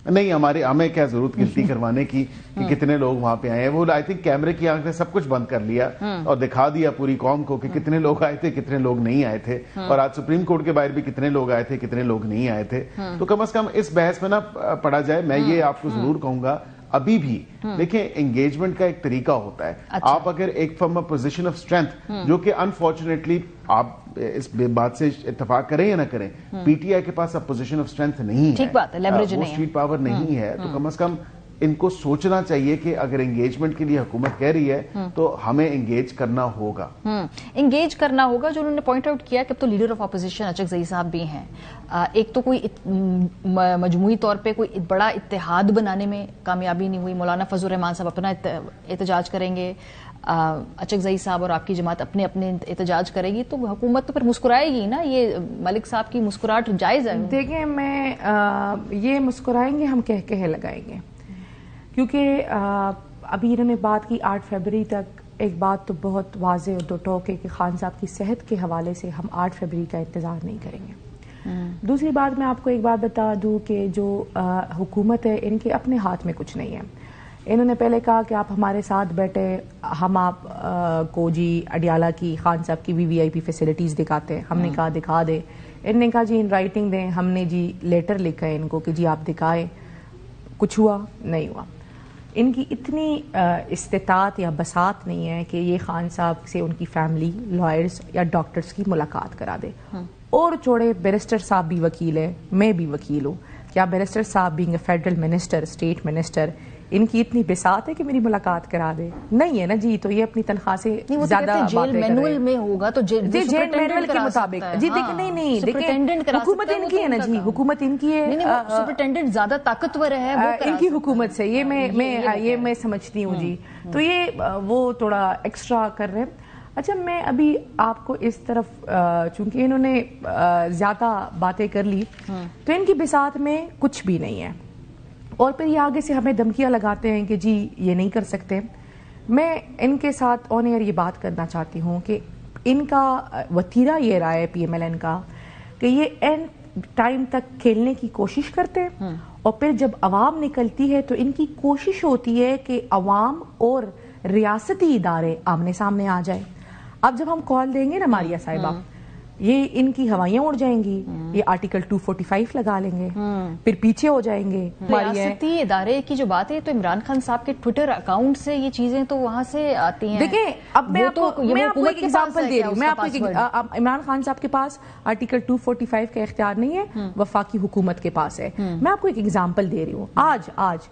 नहीं, हमें क्या जरूरत गिनती करवाने की कि कितने लोग वहां पे आए हैं। वो आई थिंक कैमरे की आंख ने सब कुछ बंद कर लिया और दिखा दिया पूरी कौम को कि कितने लोग आए थे, कितने लोग नहीं आए थे, और आज सुप्रीम कोर्ट के बाहर भी कितने लोग आए थे, कितने लोग नहीं आए थे। तो कम से कम इस बहस में ना पड़ा जाए। मैं ये आपको जरूर कहूंगा, अभी भी देखिए एंगेजमेंट का एक तरीका होता है। अच्छा। आप अगर एक from a position of strength, जो कि अनफॉर्चुनेटली आप इस बात से इत्तेफाक करें या ना करें, पीटीआई के पास अब पोजीशन ऑफ स्ट्रेंथ नहीं है, ठीक बात है, लेवरेज नहीं है, स्ट्रीट पावर नहीं है। तो कम से कम इनको सोचना चाहिए कि अगर एंगेजमेंट के लिए हुकूमत कह रही है तो हमें एंगेज करना होगा। एंगेज करना होगा। जो उन्होंने पॉइंट आउट किया कि अब तो लीडर ऑफ अपोजिशन अचकजई साहब भी हैं, एक तो कोई मजमूई तौर पे कोई बड़ा इत्तेहाद बनाने में कामयाबी नहीं हुई। मौलाना फजल रहमान साहब अपना एहतजाज करेंगे, अचकजई साहब और आपकी जमात अपने अपने एहतजाज करेगी, तो हुकूमत तो फिर मुस्कुराएगी ना। ये मलिक साहब की मुस्कुराहट जायज है? देखिए, मैं ये मुस्कुराएंगे हम कह लगाएंगे, क्योंकि अभी इन्होंने बात की 8 फरवरी तक। एक बात तो बहुत वाज़ेह और दो टोक है कि खान साहब की सेहत के हवाले से हम 8 फरवरी का इंतज़ार नहीं करेंगे। दूसरी बात, मैं आपको एक बात बता दूं कि जो हुकूमत है, इनके अपने हाथ में कुछ नहीं है। इन्होंने पहले कहा कि आप हमारे साथ बैठे, हम आप को जी अडियाला की, खान साहब की VVIP फैसिलिटीज़ दिखाते हैं। हमने कहा दिखा दे। इन्होंने कहा जी इन राइटिंग दें। हमने जी लेटर लिखा है इनको कि जी आप दिखाएं। कुछ हुआ नहीं हुआ। इनकी इतनी इस्तिताअत या बसात नहीं है कि ये खान साहब से उनकी फैमिली, लॉयर्स या डॉक्टर्स की मुलाकात करा दे। और छोड़े, बैरिस्टर साहब भी वकील है, मैं भी वकील हूँ, क्या बैरिस्टर साहब being a federal minister, state minister, इनकी इतनी बिसात है कि मेरी मुलाकात करा दे? नहीं है ना जी। तो ये अपनी तनख्वाह से ज्यादा जेल मैनुअल में होगा तो जेल मैनुअल के मुताबिक जी। देखिए नहीं, देखिए हुकूमत इनकी है ना जी, हुकूमत इनकी है। सुपरिटेंडेंट ज्यादा ताकतवर है इनकी हुकूमत से, ये मैं समझती हूँ जी। तो ये वो थोड़ा एक्स्ट्रा कर रहे हैं। अच्छा, मैं अभी आपको इस तरफ, चूंकि इन्होंने ज्यादा बातें कर ली, तो इनकी बिसात में कुछ भी नहीं है। और फिर ये आगे से हमें धमकियां लगाते हैं कि जी ये नहीं कर सकते। मैं इनके साथ ऑन एयर ये बात करना चाहती हूँ कि इनका वतीरा ये रहा है PMLN का कि ये एंड टाइम तक खेलने की कोशिश करते हैं, और फिर जब अवाम निकलती है तो इनकी कोशिश होती है कि अवाम और रियासती इदारे आमने सामने आ जाए। अब जब हम कॉल देंगे ना मारिया साहिबा, ये इनकी हवाइयां उड़ जाएंगी, ये आर्टिकल 245 लगा लेंगे, फिर पीछे हो जाएंगे। रियासती इदारे की जो बात है, तो इमरान खान साहब के ट्विटर अकाउंट से ये चीजें तो वहां से आती हैं। देखिए, अब मैं आपको एक एग्जांपल दे रही हूँ। इमरान खान साहब के पास आर्टिकल 245 का इख्तियार नहीं है, वफाकी हुकूमत के पास है। मैं आपको एक एग्जाम्पल दे रही हूँ। आज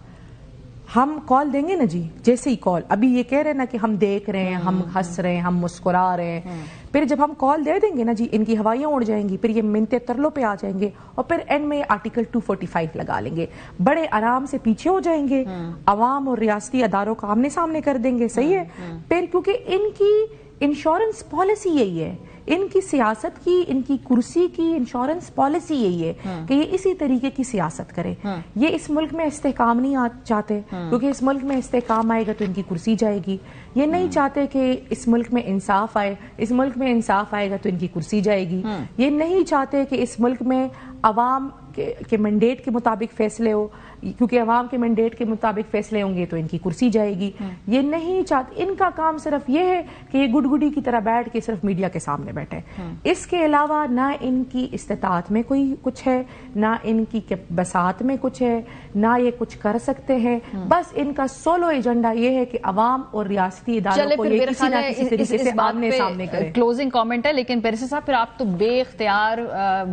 हम कॉल देंगे ना जी, जैसे ही कॉल, अभी ये कह रहे हैं ना कि हम देख रहे हैं, हम हंस रहे हैं, हम मुस्कुरा रहे हैं, फिर जब हम कॉल दे देंगे ना जी, इनकी हवाइयां उड़ जाएंगी, फिर ये मिनते तरलों पे आ जाएंगे, और फिर एंड में आर्टिकल 245 लगा लेंगे, बड़े आराम से पीछे हो जाएंगे, अवाम और रियासती अदारों को आमने सामने कर देंगे। सही है। फिर क्योंकि इनकी इंश्योरेंस पॉलिसी यही है, इनकी सियासत की, इनकी कुर्सी की इंश्योरेंस पॉलिसी यही है कि ये इसी तरीके की सियासत करे। ये इस मुल्क में इस्तेहकाम नहीं चाहते, क्योंकि इस मुल्क में इस्तेहकाम आएगा तो इनकी कुर्सी जाएगी। ये नहीं चाहते कि इस मुल्क में इंसाफ आए, इस मुल्क में इंसाफ आएगा तो इनकी कुर्सी जाएगी। ये नहीं चाहते कि इस मुल्क में अवाम کے مینڈیٹ کے مطابق فیصلے ہو, کیونکہ عوام کے مینڈیٹ کے مطابق فیصلے ہوں گے تو ان کی کرسی جائے گی. یہ نہیں چاہتے, ان کا کام صرف یہ ہے کہ یہ گڈگڈی کی طرح بیٹھ کے صرف میڈیا کے سامنے بیٹھے. اس کے علاوہ نہ ان کی استطاعت میں کوئی کچھ ہے, نہ ان کی بساط میں کچھ ہے, نہ یہ کچھ کر سکتے ہیں. بس ان کا سولو ایجنڈا یہ ہے کہ عوام اور ریاستی اداروں کو یہ کسی نہ کسی طریقے سے آمنے سامنے کرے. کلوزنگ کامنٹ ہے, لیکن بیرسٹر صاحب پھر آپ تو بے اختیار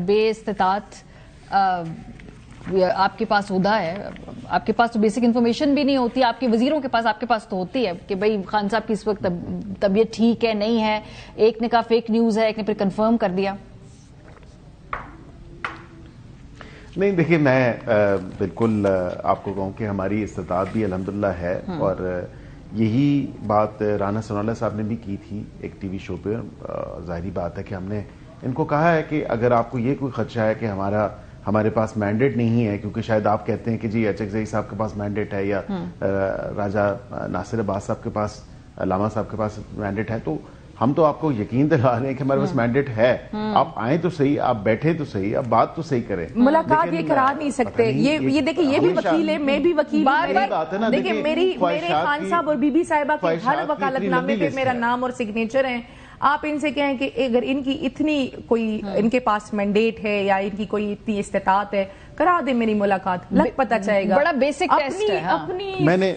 بے استطاعت, آپ کے پاس عہدہ ہے, آپ کے پاس تو بیسک انفارمیشن بھی نہیں ہوتی, آپ کے وزیروں کے پاس, آپ کے پاس تو ہوتی ہے کہ بھئی خان صاحب کی اس وقت طبیعت ٹھیک ہے نہیں ہے, ایک نے کہا فیک نیوز ہے, ایک نے پھر کنفرم کر دیا. نہیں دیکھیے, میں بالکل آپ کو کہوں کہ ہماری استطاعت بھی الحمدللہ ہے, اور یہی بات رانا ثناءاللہ صاحب نے بھی کی تھی ایک ٹی وی شو پہ. ظاہری بات ہے کہ ہم نے ان کو کہا ہے کہ اگر آپ کو یہ کوئی خدشہ ہے کہ ہمارے پاس مینڈیٹ نہیں ہے, کیونکہ شاید آپ کہتے ہیں کہ جی اچکزئی صاحب کے پاس مینڈیٹ ہے, یا راجہ ناصر عباس صاحب کے پاس, علامہ صاحب کے پاس مینڈیٹ ہے, تو ہم تو آپ کو یقین دلا رہے ہیں کہ ہمارے پاس مینڈیٹ ہے. آپ آئیں تو صحیح, آپ بیٹھے تو صحیح, آپ بات تو صحیح کریں. ملاقات یہ کرا نہیں سکتے. یہ دیکھیں, یہ بھی وکیل ہے, میں بھی وکیل ہوں. دیکھیں میرے خان صاحب اور بی بی صاحبہ کے ہر وکالت نامے پہ میرا نام اور سگنیچر ہیں. آپ ان سے کہیں کہ اگر ان کی اتنی کوئی ان کے پاس مینڈیٹ ہے یا ان کی کوئی اتنی استطاعت ہے, کرا دیں میری ملاقات, لگ پتہ چاہے گا. بڑا بیسک ٹیسٹ ہے. اپنی میں نے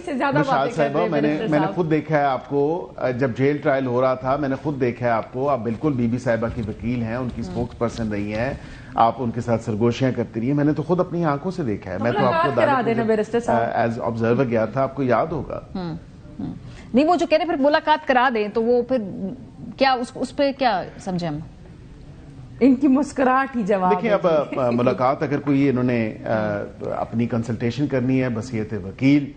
سے زیادہ باتیں کر رہے ہیں. میں نے خود دیکھا ہے آپ کو, جب جیل ٹرائل ہو رہا تھا, میں نے خود دیکھا ہے آپ کو. آپ بالکل بی بی صاحبہ کی وکیل ہیں, ان کی سپوکس پرسن رہی ہیں, آپ ان کے ساتھ سرگوشیاں کرتی رہی ہیں. میں نے تو خود اپنی آنکھوں سے دیکھا ہے. میں تو آپ کو ایز آبزرور گیا تھا, آپ کو یاد ہوگا. نہیں, وہ جو کہہ رہے پھر ملاقات کرا دیں, تو وہ پھر کیا اس پہ کیا سمجھیں ہم؟ ان کی مسکراہٹ ہی جواب. دیکھیں, اب ملاقات اگر کوئی انہوں نے اپنی کنسلٹیشن کرنی ہے بصیت وکیل,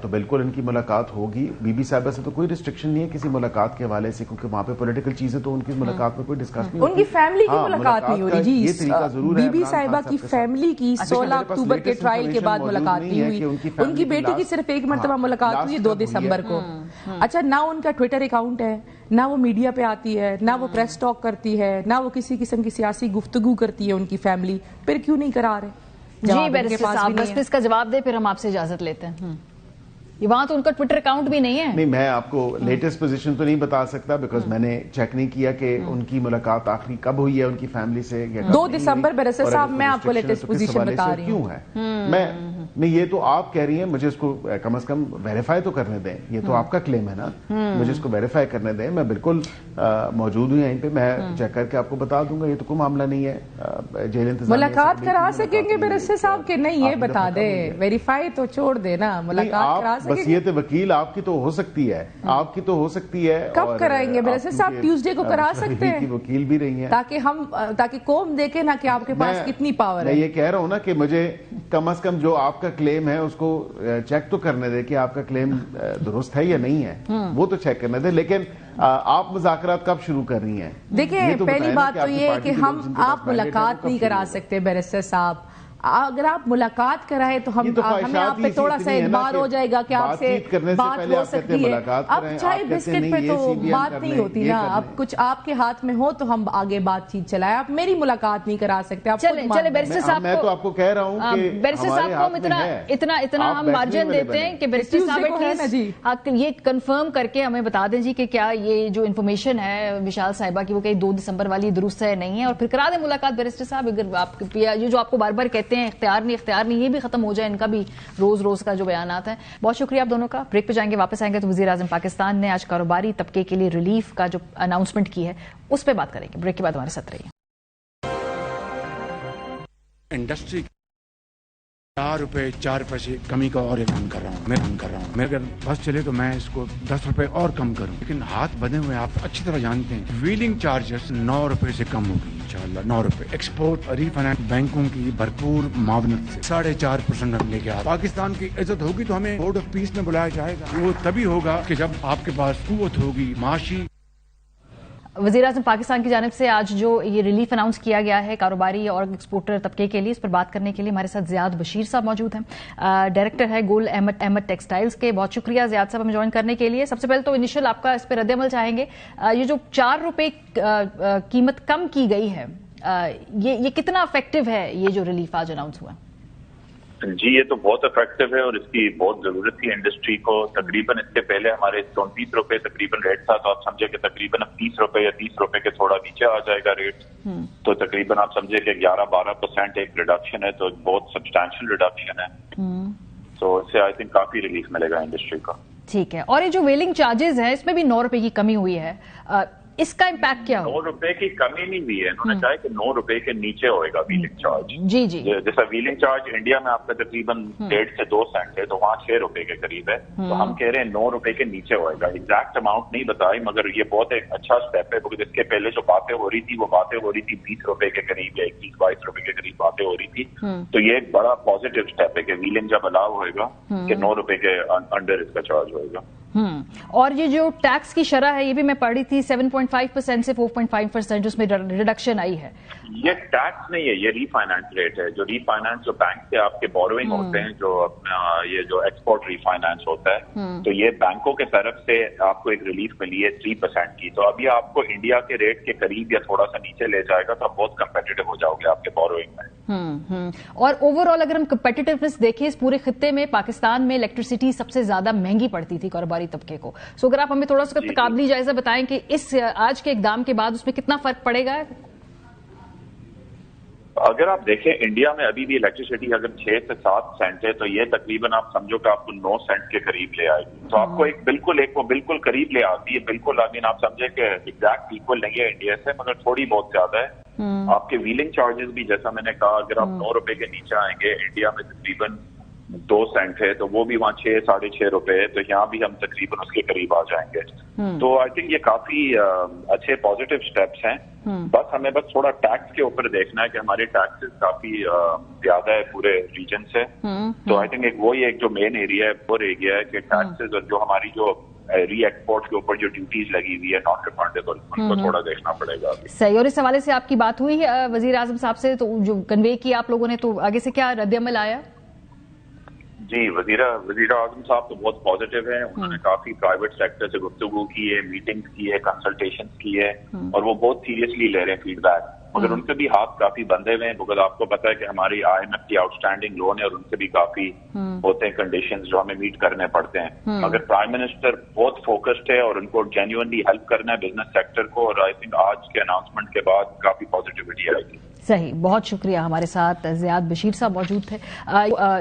تو بالکل ان کی ملاقات ہوگی. بی بی صاحبہ سے تو کوئی ریسٹرکشن نہیں ہے کسی ملاقات کے حوالے سے, کیونکہ وہاں پہ پولیٹیکل چیزیں تو ان کی ملاقات میں کوئی ڈسکس نہیں ہوتی. ان کی فیملی کی ملاقات نہیں ہو رہی. جی, یہ طریقہ ضرور ہے. بی بی صاحبہ کی فیملی کی 16 اکتوبر کے ٹرائل کے بعد ملاقات نہیں ہوئی. ان کی بیٹی کی صرف ایک مرتبہ ملاقات ہوئی 2 دسمبر کو. اچھا, نہ ان کا ٹویٹر اکاؤنٹ ہے, نہ وہ میڈیا پہ آتی ہے, نہ وہ پریس ٹاک کرتی ہے, نہ وہ کسی قسم کی سیاسی گفتگو کرتی ہے ان کی فیملی. پھر کیوں نہیں کرا رہے؟ جی بیرسٹر صاحب, بس اس کا جواب دے, پھر ہم آپ سے اجازت لیتے ہیں. وہاں تو ان کا ٹویٹر اکاؤنٹ بھی نہیں ہے. نہیں, میں آپ کو لیٹسٹ پوزیشن تو نہیں بتا سکتا, بیکاز میں نے چیک نہیں کیا کہ ان کی ملاقات آخری کب ہوئی ہے ان کی فیملی سے. 2 دسمبر بیرسٹر صاحب, میں آپ کو لیٹسٹ پوزیشن بتا رہی ہوں. کیوں ہے میں یہ تو آپ کہہ رہی ہیں, مجھے اس کو کم از کم ویریفائی تو کرنے دیں. یہ تو آپ کا کلیم ہے نا, مجھے اس کو ویریفائی کرنے دیں. میں بالکل موجود ہوں یہیں پہ, میں چیک کر کے آپ کو بتا دوں گا. یہ تو کوئی معاملہ نہیں ہے. جیل انتظامیہ ملاقات کرا سکیں گے بیرسٹر صاحب کہ نہیں, یہ بتا دیں. ویریفائی تو چھوڑ دے نا, ملاقات کرا سکیں گے. وصیت وکیل آپ کی تو ہو سکتی ہے, آپ کی تو ہو سکتی ہے. کب کرائیں گے بیرسٹر صاحب؟ ٹیوزڈے کو کرا سکتے ہیں. وکیل بھی رہی ہیں, تاکہ قوم دیکھے نا کہ آپ کے پاس کتنی پاور ہے. میں یہ کہہ رہا ہوں نا کہ مجھے کم از کم جو آپ کا کلیم ہے اس کو چیک تو کرنے دے کہ آپ کا کلیم درست ہے یا نہیں ہے, وہ تو چیک کرنے دے. لیکن آپ مذاکرات کب شروع کر رہی ہیں؟ دیکھیں, پہلی بات تو یہ ہے کہ آپ ملاقات نہیں کرا سکتے بیرسٹر صاحب. اگر آپ ملاقات کرائیں تو ہمیں آپ پہ تھوڑا سا اعتبار ہو جائے گا کہ آپ سے بات ہو سکتی ہے. اب چائے بسکٹ پہ تو بات نہیں ہوتی نا, اب کچھ آپ کے ہاتھ میں ہو تو ہم آگے بات چیت چلائیں. آپ میری ملاقات نہیں کرا سکتے. چلے بیرسٹر صاحب, میں تو آپ کو کہہ رہا ہوں کہ بیرسٹر صاحب کو اتنا ہم مارجن دیتے ہیں کہ بیرسٹر صاحب یہ کنفرم کر کے ہمیں بتا دیں جی کہ کیا یہ جو انفارمیشن ہے وشال صاحبہ کی وہ کہ 2 دسمبر والی درست ہے نہیں ہے, اور پھر کرا دیں ملاقات بیرسٹر صاحب. اگر آپ یہ جو آپ کو بار بار کہتے ہیں اختیار نہیں, یہ بھی ختم ہو جائے, ان کا بھی روز کا جو بیانات ہیں. بہت شکریہ آپ دونوں کا. بریک پہ جائیں گے, واپس آئیں گے تو وزیر اعظم پاکستان نے آج کاروباری طبقے کے لیے ریلیف کا جو اناؤنسمنٹ کی ہے اس پہ بات کریں گے. بریک کے بعد ہمارے ساتھ رہیے. انڈسٹری 4 روپے 4 پیسے کمی کا اور اعلان کر رہا ہوں. میں اگر بس چلے تو میں اس کو 10 روپے اور کم کروں, لیکن ہاتھ بدے ہوئے آپ اچھی طرح جانتے ہیں ویلنگ چارجز 9 روپے سے کم ہوگی انشاءاللہ. 9 روپے. ایکسپورٹ ری فائنانس بینکوں کی بھرپور معاونت سے 4.5% ہم لے کے آ. پاکستان کی عزت ہوگی تو ہمیں بورڈ آف پیس میں بلایا جائے گا. وہ تبھی ہوگا کہ جب آپ کے پاس قوت ہوگی معاشی. وزیر اعظم پاکستان کی جانب سے آج جو یہ ریلیف اناؤنس کیا گیا ہے کاروباری اور ایکسپورٹر طبقے کے لیے, اس پر بات کرنے کے لیے ہمارے ساتھ زیاد بشیر صاحب موجود ہیں, ڈائریکٹر ہے گل احمد ٹیکسٹائلز کے. بہت شکریہ زیاد صاحب ہمیں جوائن کرنے کے لیے. سب سے پہلے تو انیشل آپ کا اس پہ رد عمل چاہیں گے. یہ جو 4 روپے قیمت کم کی گئی ہے ये कितना इफेक्टिव है, ये जो रिलीफ आज अनाउंस हुआ? जी, ये तो बहुत इफेक्टिव है और इसकी बहुत जरूरत थी इंडस्ट्री को। तकरीबन इससे पहले हमारे 34 रुपए तकरीबन रेट था, तो आप समझे कि तकरीबन अब 30 रुपए या 30 रुपए के थोड़ा नीचे आ जाएगा रेट। तो तकरीबन आप समझे कि 11-12% एक रिडक्शन है, तो बहुत सब्सटैंशियल रिडक्शन है। तो इससे आई थिंक काफी रिलीफ मिलेगा इंडस्ट्री का। ठीक है। और ये जो वेलिंग चार्जेस है, इसमें भी 9 रुपए की कमी हुई है, इसका इम्पैक्ट क्या हो? 9 रुपए की कमी नहीं हुई है, उन्होंने चाहे कि 9 रुपए के नीचे होएगा व्हीलिंग चार्ज। जी जी। जैसा व्हीलिंग चार्ज इंडिया में आपका तकरीबन 1.5 से 2 सेंट है, तो वहाँ 6 रुपए के करीब है। तो हम कह रहे हैं 9 रुपए के नीचे होएगा। एग्जैक्ट अमाउंट नहीं बताई, मगर ये बहुत एक अच्छा स्टेप है, क्योंकि इसके पहले जो बातें हो रही थी वो बातें हो रही थी 20 रुपए के करीब या 21-22 रुपए के करीब बातें हो रही थी। तो ये एक बड़ा पॉजिटिव स्टेप है कि व्हीलिंग जब अलाउ होएगा कि 9 रुपए के अंडर इसका चार्ज होएगा। और ये जो टैक्स की शरह है, ये भी मैं पढ़ रही थी 7.5% से 4.5% उसमें रिडक्शन आई है। ये टैक्स नहीं है, ये रीफाइनेंस रेट है। जो रीफाइनेंस जो बैंक से आपके बोरोइंग होते हैं, जो अपना ये जो एक्सपोर्ट रीफाइनेंस होता है, तो ये बैंकों के तरफ से आपको एक रिलीफ मिली है 3% की। तो अभी आपको इंडिया के रेट के करीब या थोड़ा सा नीचे ले जाएगा, तो आप बहुत कंपेटिटिव हो जाओगे आपके बोरोइंग में। और ओवरऑल अगर हम कंपेटिटिवनेस देखें, इस पूरे खित्ते में पाकिस्तान में इलेक्ट्रिसिटी सबसे ज्यादा महंगी पड़ती थी कारोबारी तबके को। सो अगर आप हमें थोड़ा सा तकाबली जायजा बताएं कि इस आज के इकदाम के बाद उसमें कितना फर्क पड़ेगा? अगर आप देखें इंडिया में अभी भी इलेक्ट्रिसिटी अगर 6 से 7 सेंट है, तो ये तकरीबन आप समझो कि आपको 9 सेंट के करीब ले आएगी। तो आपको वो बिल्कुल करीब ले आती है। बिल्कुल आप समझे कि एग्जैक्ट इक्वल नहीं है इंडिया से, मगर थोड़ी बहुत ज्यादा है। आपके व्हीलिंग चार्जेस भी जैसा मैंने कहा, अगर आप 9 रुपए के नीचे आएंगे, इंडिया में तकरीबन 2 सेंट है, तो वो भी वहाँ 6-6.5 रुपए है, तो यहाँ भी हम तकरीबन उसके करीब आ जाएंगे। तो आई थिंक ये काफी अच्छे पॉजिटिव स्टेप्स हैं। बस हमें थोड़ा टैक्स के ऊपर देखना है कि हमारे टैक्सेस काफी ज्यादा है पूरे रीजन से। तो आई थिंक एक जो मेन एरिया है वो रह गया है कि टैक्सेस और जो हमारी जो री एक्सपोर्ट के ऊपर जो ड्यूटीज लगी हुई है नॉन रिफंडेबल, उनको थोड़ा देखना पड़ेगा अभी। सही। और इस हवाले से आपकी बात हुई वजीर आजम साहब से, तो जो कन्वे किया आप लोगों ने, तो आगे से क्या रद्द-ए-अमल आया? जी, वजीर आजम साहब तो बहुत पॉजिटिव है। उन्होंने काफी प्राइवेट सेक्टर से गुफ्तगू की है, मीटिंग्स की है, कंसल्टेशन की है, और वो बहुत सीरियसली ले रहे हैं फीडबैक। मगर उनके भी हाथ काफी बंधे हुए हैं, मगर आपको पता है कि हमारी IMF की आउटस्टैंडिंग लोन है और उनसे भी काफी होते हैं कंडीशंस जो हमें मीट करने पड़ते हैं। मगर प्राइम मिनिस्टर बहुत फोकस्ड है और उनको जेन्युइनली हेल्प करना है बिजनेस सेक्टर को, और आई थिंक आज के अनाउंसमेंट के बाद काफी पॉजिटिविटी आएगी। सही, बहुत शुक्रिया। हमारे साथ ज़ियाद बशीर साहब मौजूद थे।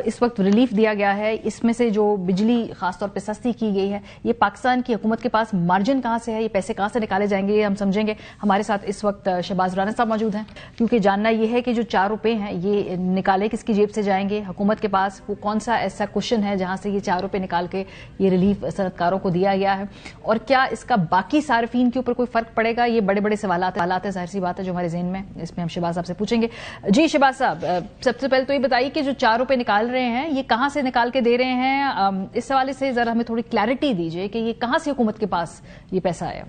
इस वक्त रिलीफ दिया गया है, इसमें से जो बिजली खासतौर पे सस्ती की गई है, ये पाकिस्तान की हुकूमत के पास मार्जिन कहाँ से है, ये पैसे कहाँ से निकाले जाएंगे, ये हम समझेंगे। हमारे साथ इस वक्त शहबाज राना साहब मौजूद हैं, क्योंकि जानना ये है कि जो 4 रुपए हैं ये निकाले किसकी जेब से जाएंगे, हुकूमत के पास वो कौन सा ऐसा क्वेश्चन है जहां से ये 4 रुपए निकाल के ये रिलीफ सनतकारों को दिया गया है, और क्या इसका बाकी सार्फिन के ऊपर कोई फर्क पड़ेगा? ये बड़े बड़े सवालात है, जाहिर सी बात है, जो हमारे ज़हन में, इसमें हम शहबाज साहब से पूछेंगे। जी शहबाज साहब, सबसे पहले तो ये बताइए कि जो 4 रुपए निकाल रहे हैं, ये कहां से निकाल के दे रहे हैं? इस हवाले से जरा हमें थोड़ी क्लैरिटी दीजिए कि ये कहां से हुकूमत के पास ये पैसा आया।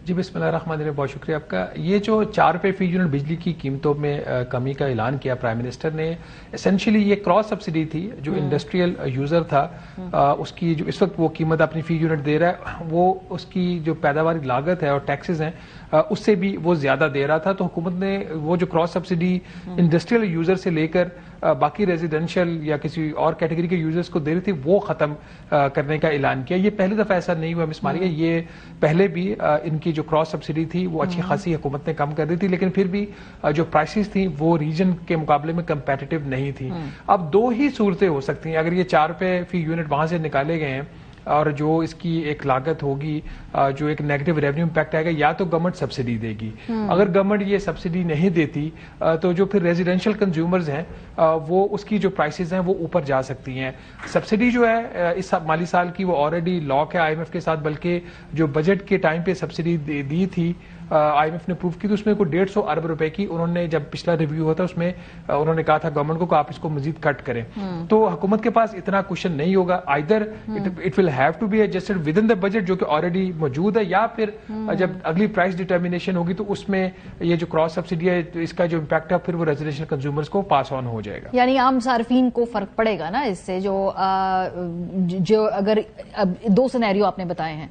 जी बिस्मिल्लाहिर्रहमानिर्रहीम, बहुत शुक्रिया आपका। ये जो 4 रुपये फी यूनिट बिजली की कीमतों में कमी का ऐलान किया प्राइम मिनिस्टर ने, एसेंशियली ये क्रॉस सब्सिडी थी जो इंडस्ट्रियल यूजर था, उसकी जो इस वक्त वो कीमत अपनी फी यूनिट दे रहा है, वो उसकी जो पैदावारी लागत है और टैक्सेस हैं उससे भी वो ज्यादा दे रहा था। तो हुकूमत ने वो जो क्रॉस सब्सिडी इंडस्ट्रियल यूजर से लेकर बाकी रेजिडेंशियल या किसी और कैटेगरी के यूजर्स को दे रही थी, वो खत्म करने का ऐलान किया। ये पहली दफा ऐसा नहीं हुआ मिस मारिया, ये पहले भी इनकी जो क्रॉस सब्सिडी थी वो अच्छी खासी हुकूमत ने कम कर दी थी, लेकिन फिर भी जो प्राइसेस थी वो रीजन के मुकाबले में कंपेटिटिव नहीं थी। अब 2 ही सूरतें हो सकती हैं, अगर ये 4 रुपए फी यूनिट वहां से निकाले गए हैं और जो इसकी एक लागत होगी, जो एक नेगेटिव रेवेन्यू इंपैक्ट आएगा, या तो गवर्नमेंट सब्सिडी देगी। अगर गवर्नमेंट ये सब्सिडी नहीं देती तो जो फिर रेजिडेंशियल कंज्यूमर्स हैं वो उसकी जो प्राइसेस हैं वो ऊपर जा सकती हैं। सब्सिडी जो है इस माली साल की वो ऑलरेडी लॉक है IMF के साथ, बल्कि जो बजट के टाइम पे सब्सिडी दी थी IMF ने प्रूव की, तो उसमें कोई 150 अरब रुपए की उन्होंने, जब पिछला रिव्यू हुआ था उसमें उन्होंने कहा था गवर्नमेंट को कि आप इसको मजीद कट करें। तो हुकूमत के पास इतना क्वेश्चन नहीं होगा, either it will have to be adjusted within the budget जो कि ऑलरेडी मौजूद है, या फिर जब अगली प्राइस डिटर्मिनेशन होगी तो उसमें ये जो क्रॉस सब्सिडी है इसका जो इम्पैक्ट है फिर वो रेजिडेंशियल कंज्यूमर्स को पास ऑन हो जाएगा। यानी आम सार्फिन को फर्क पड़ेगा ना इससे, जो अगर 2 सिनेरियो आपने बताए हैं,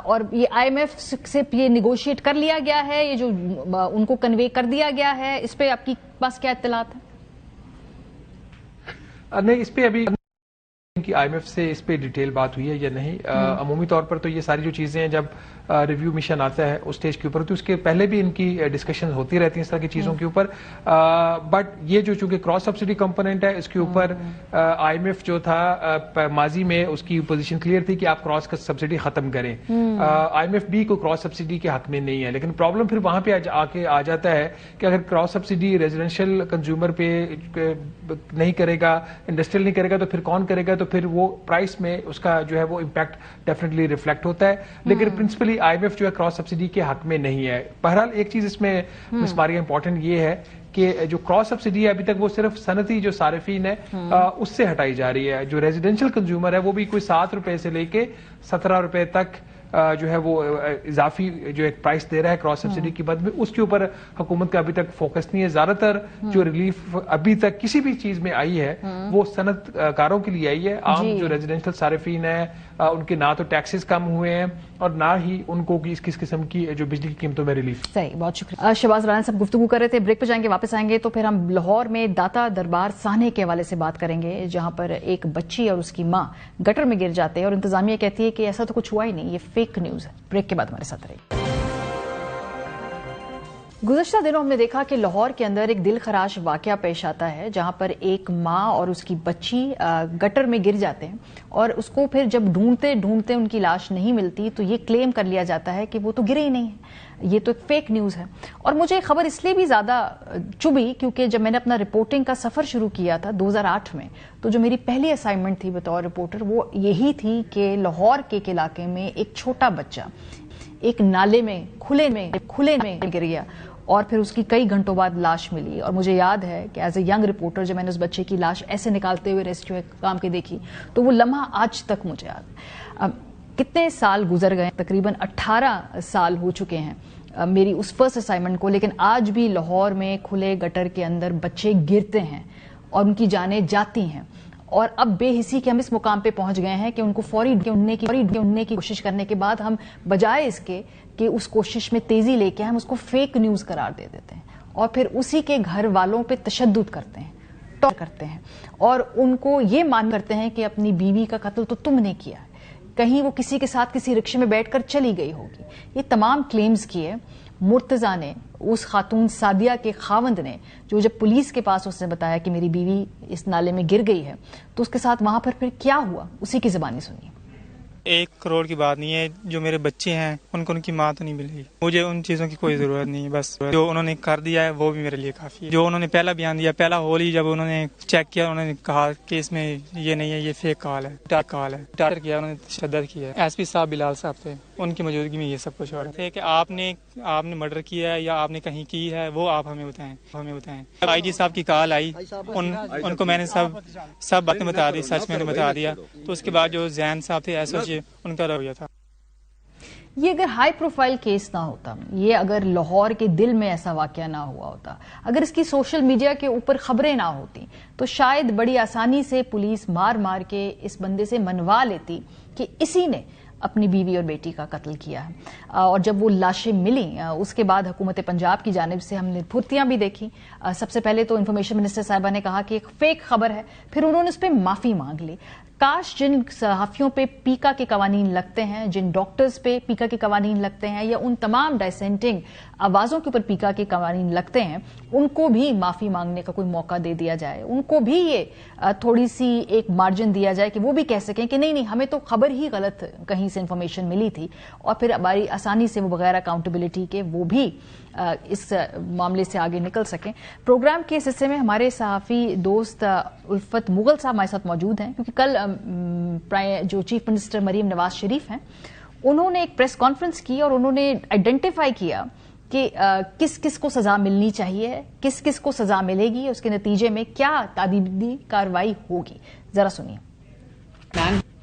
और ये IMF से ये निगोशिएट कर लिया गया है, ये जो उनको कन्वे कर दिया गया है, इस पे आपकी पास क्या इत्तलात है? नहीं, इस पे अभी कि IMF से इस पे डिटेल बात हुई है या नहीं। अमूमी तौर पर तो ये सारी जो चीजें हैं, जब रिव्यू मिशन आता है उस स्टेज के ऊपर, तो उसके पहले भी इनकी डिस्कशन होती रहती है इस तरह की चीजों के ऊपर। बट ये जो चूंकि क्रॉस सब्सिडी कंपोनेंट है, इसके ऊपर IMF जो था माजी में उसकी पोजीशन क्लियर थी कि आप क्रॉस सब्सिडी खत्म करें। IMF भी को क्रॉस सब्सिडी के हक में नहीं है, लेकिन प्रॉब्लम फिर वहां पे आके आ जाता है कि अगर क्रॉस सब्सिडी रेजिडेंशियल कंज्यूमर पे नहीं करेगा, इंडस्ट्रियल नहीं करेगा, तो फिर कौन करेगा? तो फिर वो प्राइस में उसका जो है वो इम्पैक्ट डेफिनेटली रिफ्लेक्ट होता है। लेकिन प्रिंसिपली IMF जो है क्रॉस सब्सिडी के हक में नहीं है। बहरहाल एक चीज इसमें मिस मारिया इंपॉर्टेंट ये है कि जो क्रॉस सब्सिडी है अभी तक वो सिर्फ सनती जो सारिफीन है उससे हटाई जा रही है। जो रेजिडेंशियल कंज्यूमर है वो भी कोई 7 रुपए से लेके 17 रुपए तक जो है वो इजाफी जो एक प्राइस दे रहा है क्रॉस सब्सिडी की मद में, उसके ऊपर हुकूमत का अभी तक फोकस नहीं है। ज्यादातर जो रिलीफ अभी तक किसी भी चीज में आई है वो सनतकारों के लिए आई है। आम जो रेजिडेंशियल सारिफीन है उनके ना तो टैक्सेस कम हुए हैं और ना ही उनको किस किस्म की जो बिजली की कीमतों में रिलीफ। सही, बहुत शुक्रिया। शहबाज राना साहब गुफ्तगू कर रहे थे, ब्रेक पे जाएंगे, वापस आएंगे तो फिर हम लाहौर में दाता दरबार साहने के हवाले से बात करेंगे, जहां पर एक बच्ची और उसकी मां गटर में गिर जाते हैं और इंतजामिया कहती है कि ऐसा तो कुछ हुआ ही नहीं, ये फेक न्यूज है। ब्रेक के बाद हमारे साथ रहिए। गुज़श्ता दिनों हमने देखा कि लाहौर के अंदर एक दिल खराश वाकया पेश आता है, जहां पर एक माँ और उसकी बच्ची गटर में गिर जाते हैं और उसको फिर जब ढूंढते ढूंढते उनकी लाश नहीं मिलती तो ये क्लेम कर लिया जाता है कि वो तो गिरे ही नहीं है, ये तो एक फेक न्यूज़ है। और मुझे खबर इसलिए भी ज़्यादा चुभी क्योंकि जब मैंने अपना रिपोर्टिंग का सफ़र शुरू किया था 2008 में, तो जो मेरी पहली असाइनमेंट थी बतौर रिपोर्टर वो यही थी कि लाहौर के इलाके में एक छोटा बच्चा एक नाले में खुले में गिर गया और फिर उसकी कई घंटों बाद लाश मिली। और मुझे याद है कि एज ए यंग रिपोर्टर जब मैंने उस बच्चे की लाश ऐसे निकालते हुए रेस्क्यू काम की देखी तो वो लम्हा आज तक मुझे याद। अब कितने साल गुजर गए, तकरीबन 18 साल हो चुके हैं मेरी उस फर्स्ट असाइनमेंट को, लेकिन आज भी लाहौर में खुले गटर के अंदर बच्चे गिरते हैं और उनकी जानें जाती हैं। और अब बेहिसी के हम इस मुकाम पे पहुंच गए हैं कि उनको फौरी ढूंढने की कोशिश करने के बाद हम बजाय इसके कि उस कोशिश में तेजी लेके हम उसको फेक न्यूज करार दे देते हैं और फिर उसी के घर वालों पे तशद्दुद करते हैं, टॉर्चर करते हैं और उनको ये मान करते हैं कि अपनी बीवी का कत्ल तो तुमने किया है, कहीं वो किसी के साथ किसी रिक्शे में बैठकर चली गई होगी। ये तमाम क्लेम्स किए मुर्तजा ने, उस खातून सादिया के खावंद ने, जो जब पुलिस के पास उसने बताया कि मेरी बीवी इस नाले में गिर गई है तो उसके साथ वहां पर फिर क्या हुआ उसी की जुबानी सुनिए। 1 करोड़ की बात नहीं है, जो मेरे बच्चे हैं उनको उनकी माँ तो नहीं मिलेगी, मुझे उन चीज़ों की कोई ज़रूरत नहीं है। बस जो उन्होंने कर दिया है वो भी मेरे लिए काफ़ी है। जो उन्होंने पहला बयान दिया, पहला होल ही जब उन्होंने चेक किया उन्होंने कहा कि इसमें ये नहीं है, ये फेक कॉल है, टार्गेट किया, उन्होंने तशद्दुद किया है। SP साहब बिलाल साहब थे, उनकी मौजूदगी में ये सब कुछ हो रहा है कि आपने मर्डर किया है या आपने कहीं की है वो आप हमें बताएं। IG साहब की कॉल आई, उनको मैंने सब बातें बता दी, सच मैंने बता दिया। तो उसके बाद जो जैन साहब थे SOG उनका रवैया था। ये अगर हाई प्रोफाइल केस ना होता, ये अगर लाहौर के दिल में ऐसा वाकया ना हुआ होता, अगर इसकी सोशल मीडिया के ऊपर खबरें ना होती तो शायद बड़ी आसानी से पुलिस मार मार के इस बंदे से मनवा लेती कि इसी ने अपनी बीवी और बेटी का कत्ल किया है। और जब वो लाशें मिली उसके बाद हुकूमत पंजाब की जानिब से हमने फुर्तियां भी देखी। सबसे पहले तो इंफॉर्मेशन मिनिस्टर साहिबा ने कहा कि एक फेक खबर है, फिर उन्होंने उस पर माफी मांग ली। काश जिन सहाफियों पे पीका के कवानीन लगते हैं, जिन डॉक्टर्स पे पीका के कवानीन लगते हैं या उन तमाम डाइसेंटिंग आवाजों के ऊपर पीका के कवानीन लगते हैं, उनको भी माफी मांगने का कोई मौका दे दिया जाए, उनको भी ये थोड़ी सी एक मार्जिन दिया जाए कि वो भी कह सकें कि नहीं हमें तो खबर ही गलत कहीं से इंफॉर्मेशन मिली थी, और फिर बड़ी आसानी से वो बगैर अकाउंटेबिलिटी के वो भी इस मामले से आगे निकल सकें। प्रोग्राम के इस हिस्से में हमारे सहाफ़ी दोस्त उल्फत मुगल साहब हमारे साथ मौजूद हैं, क्योंकि कल जो चीफ मिनिस्टर मरीम नवाज शरीफ हैं उन्होंने एक प्रेस कॉन्फ्रेंस की और उन्होंने आइडेंटिफाई किया कि किस किस को सजा मिलनी चाहिए, किस किस को सजा मिलेगी, उसके नतीजे में क्या तादीदी कार्रवाई होगी। जरा सुनिए।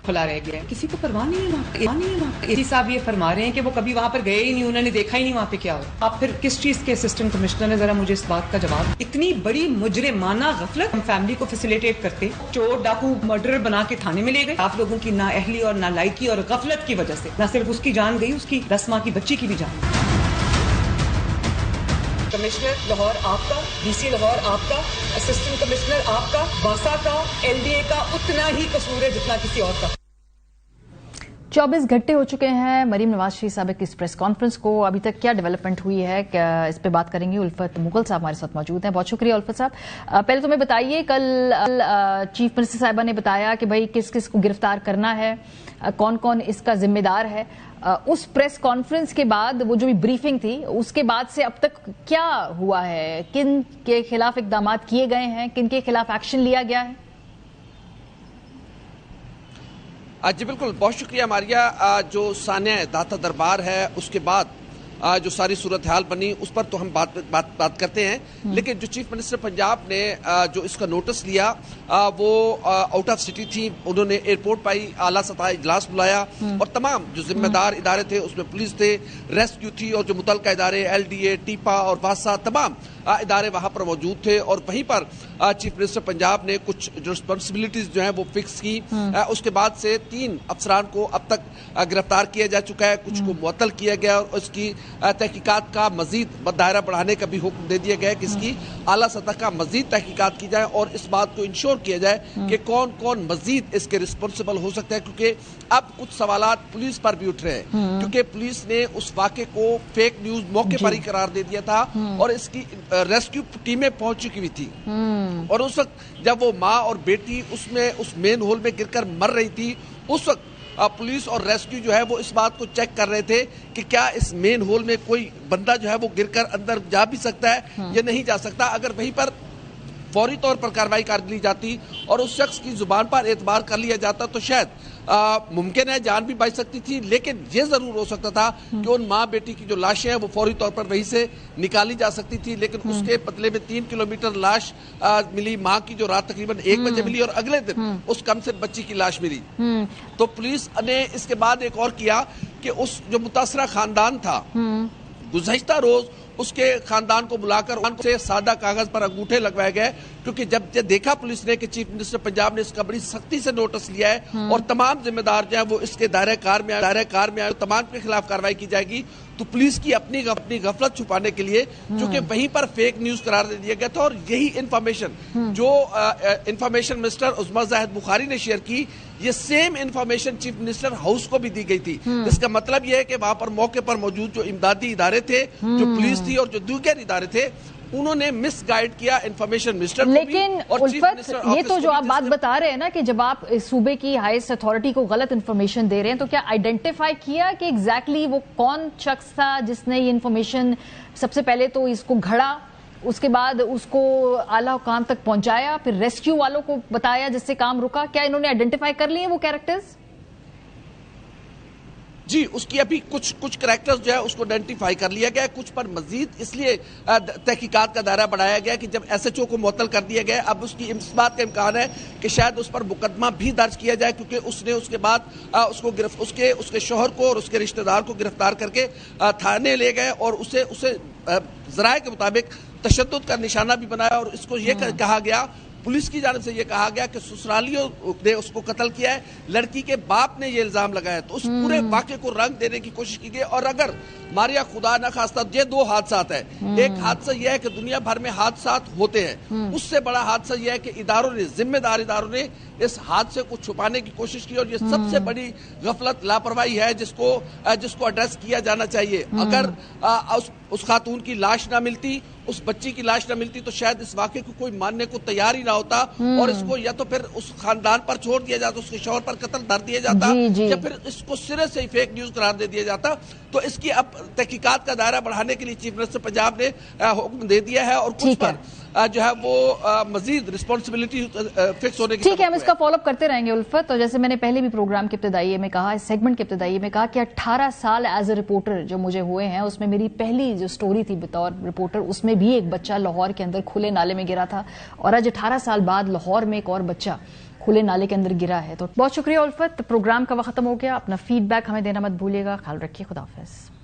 खुला रह गया, किसी को परवाह नहीं है वहाँ। एसी साहब ये फरमा रहे हैं कि वो कभी वहाँ पर गए ही नहीं, उन्होंने देखा ही नहीं वहाँ पे क्या हो। आप फिर किस चीज के असिस्टेंट कमिश्नर ने, जरा मुझे इस बात का जवाब। इतनी बड़ी मुजरिमाना गफलत हम फैमिली को फैसिलिटेट करते, चोर डाकू मर्डर बना के थाने में ले गए। आप लोगों की नाअहली और नालायकी और गफलत की वजह से न सिर्फ उसकी जान गई, उसकी 10 माह की बच्ची की भी जान। कमिश्नर लाहौर आपका, डीसी लाहौर आपका, असिस्टेंट कमिश्नर आपका, वासा का, एलडीए का उतना ही कसूर है जितना किसी और का। 24 घंटे हो चुके हैं मरीम नवाज शरीफ साहब की इस प्रेस कॉन्फ्रेंस को, अभी तक क्या डेवलपमेंट हुई है, क्या इस पे बात करेंगे। उल्फत मुगल साहब हमारे साथ मौजूद हैं। बहुत शुक्रिया उल्फत साहब। पहले तो मैं बताइए, कल चीफ मिनिस्टर साहिबा ने बताया कि भाई किस किस को गिरफ्तार करना है, कौन कौन इसका जिम्मेदार है। उस प्रेस कॉन्फ्रेंस के बाद वो जो भी ब्रीफिंग थी, उसके बाद से अब तक क्या हुआ है, किन के खिलाफ इकदाम किए गए हैं, किन के खिलाफ एक्शन लिया गया है? जी बिल्कुल, बहुत शुक्रिया मारिया। जो सानिया दाता दरबार है उसके बाद जो सारी सूरत हाल बनी उस पर तो हम बात करते हैं, लेकिन जो चीफ मिनिस्टर पंजाब ने जो इसका नोटिस लिया वो आउट ऑफ सिटी थी। उन्होंने एयरपोर्ट पर ही आला सतह इजलास बुलाया और तमाम जो जिम्मेदार इदारे थे उसमें पुलिस थे, रेस्क्यू थी और जो मुतलका इदारे एलडीए, टीपा और वासा तमाम इदारे वहां पर मौजूद थे। और वहीं पर चीफ मिनिस्टर पंजाब ने कुछ जो रिस्पॉन्सिबिलिटीज जो हैं वो फिक्स की। उसके बाद से 3 अफसरान को अब तक गिरफ्तार किया जा चुका है, कुछ को मुअत्तल किया गया और उसकी तहकीकात का मजीद दायरा बढ़ाने का भी हुक्म दे दिया गया है कि इसकी आला सतह का मजीद तहकीकात की जाए और इस बात को इंश्योर किया जाए कि कौन कौन मजीद इसके रिस्पॉन्सिबल हो सकता है, क्योंकि अब कुछ सवालात पुलिस पर भी उठ रहे हैं, क्योंकि पुलिस ने उस वाक़े को फेक न्यूज मौके पर ही करार दे दिया था और इसकी रेस्क्यू टीमें पहुंच चुकी हुई थी। और उस वक्त जब वो माँ और बेटी उसमें उस मेन होल में गिरकर मर रही थी, उस वक्त पुलिस और रेस्क्यू जो है वो इस बात को चेक कर रहे थे कि क्या इस मेन होल में कोई बंदा जो है वो गिरकर अंदर जा भी सकता है या नहीं जा सकता। अगर वहीं पर फौरी तौर पर कार्रवाई कर ली जाती और उस शख्स की जुबान पर एतबार कर लिया जाता तो शायद मुमकिन है जान भी बच सकती थी, लेकिन ये जरूर हो सकता था कि उन माँ बेटी की जो लाशें हैं वो फौरी तौर पर वहीं से निकाली जा सकती थी। लेकिन उसके बदले में 3 किलोमीटर लाश मिली, माँ की जो रात तकरीबन 1 बजे मिली और अगले दिन उस कम से बच्ची की लाश मिली। तो पुलिस ने इसके बाद एक और किया कि उस जो मुतासरा खानदान था गुज़श्ता रोज उसके खानदान को बुलाकर उनसे सादा कागज पर अंगूठे लगवाए गए, क्योंकि जब ये देखा पुलिस ने कि चीफ मिनिस्टर पंजाब ने इसका बड़ी सख्ती से नोटिस लिया है और तमाम जिम्मेदार जो है वो इसके दायरे कार में आए, तमाम के खिलाफ कार्रवाई की जाएगी, तो पुलिस की अपनी गफलत छुपाने के लिए चूंकि वहीं पर फेक न्यूज करार दे दिया गया था। और यही इंफॉर्मेशन जो इंफॉर्मेशन मिनिस्टर उस्मा जाहिद बुखारी ने शेयर की, ये same information chief minister house को भी दी गई थी। इसका मतलब यह है कि वहां पर मौके पर मौजूद जो इमदादी इदारे थे, जो पुलिस थी और जो दीगर इदारे थे, उन्होंने मिसगाइड किया इंफॉर्मेशन मिनिस्टर को। लेकिन उल्फत, ये तो जो आप बात बता रहे हैं ना कि जब आप इस सूबे की हाईएस्ट अथॉरिटी को गलत इंफॉर्मेशन दे रहे हैं, तो क्या आइडेंटिफाई किया कि एग्जैक्टली वो कौन शख्स था जिसने ये इंफॉर्मेशन सबसे पहले तो इसको घड़ा, उसके बाद उसको आला हुकाम तक पहुंचाया, फिर रेस्क्यू वालों को बताया जिससे काम रुका? क्या इन्होंने आइडेंटिफाई कर लिए वो कैरेक्टर्स? जी, उसकी अभी कुछ कैरेक्टर्स जो है उसको आइडेंटिफाई कर लिया गया है, कुछ पर मजीद इसलिए तहकीकात का दायरा बढ़ाया गया कि जब एसएचओ को मुअत्तल कर दिया गया, अब उसकी इस बात का इम्कान है कि शायद उस पर मुकदमा भी दर्ज किया जाए, क्योंकि उसने उसके बाद उसके शोहर को और उसके रिश्तेदार को गिरफ्तार करके थाने ले गए और उसे जराये के मुताबिक तशद्दुद का निशाना भी बनाया। और इसको ये कहा गया, पुलिस की जानिब से यह कहा गया कि ससुरालियों ने उसको कत्ल किया है, लड़की के बाप ने ये इल्जाम लगाया। तो उस पूरे वाक़े को रंग देने की कोशिश की गई। और अगर मारिया खुदा न खास्ता ये 2 हादसात है, एक हादसा यह है कि दुनिया भर में हादसात होते हैं, उससे बड़ा हादसा यह है कि इदारों ने, जिम्मेदार इदारों ने इस हादसे को छुपाने की कोशिश की और ये सबसे बड़ी गफलत, लापरवाही है जिसको एड्रेस किया जाना चाहिए। अगर उस खातून की लाश ना मिलती, उस बच्ची की लाश न मिलती, तो शायद इस वाक़े को कोई मानने को तैयार ही ना होता और इसको या तो फिर उस खानदान पर छोड़ दिया जाता, उसके शौहर पर कत्ल धर दिया जाता, या फिर इसको सिरे से ही फेक न्यूज करार दे दिया जाता। तो इसकी अब तहकीकात का दायरा बढ़ाने के लिए चीफ मिनिस्टर पंजाब ने हुक्म दे दिया है और कुछ पर जो है वो मजीद रिस्पॉन्सिबिलिटी फिक्स होने की। ठीक है, हम इसका फॉलोअप करते रहेंगे उल्फत। और जैसे मैंने पहले भी प्रोग्राम के इब्तिदाई में कहा, इस सेगमेंट के इब्तिदाई में कहा कि 18 साल एज ए रिपोर्टर जो मुझे हुए हैं, उसमें मेरी पहली जो स्टोरी थी बतौर रिपोर्टर, उसमें भी एक बच्चा लाहौर के अंदर खुले नाले में गिरा था और आज 18 साल बाद लाहौर में एक और बच्चा खुले नाले के अंदर गिरा है। तो बहुत शुक्रिया उल्फत, प्रोग्राम का वक्त खत्म हो गया। अपना फीडबैक हमें देना मत भूलिएगा। ख्याल रखिए, खुदा हाफिज।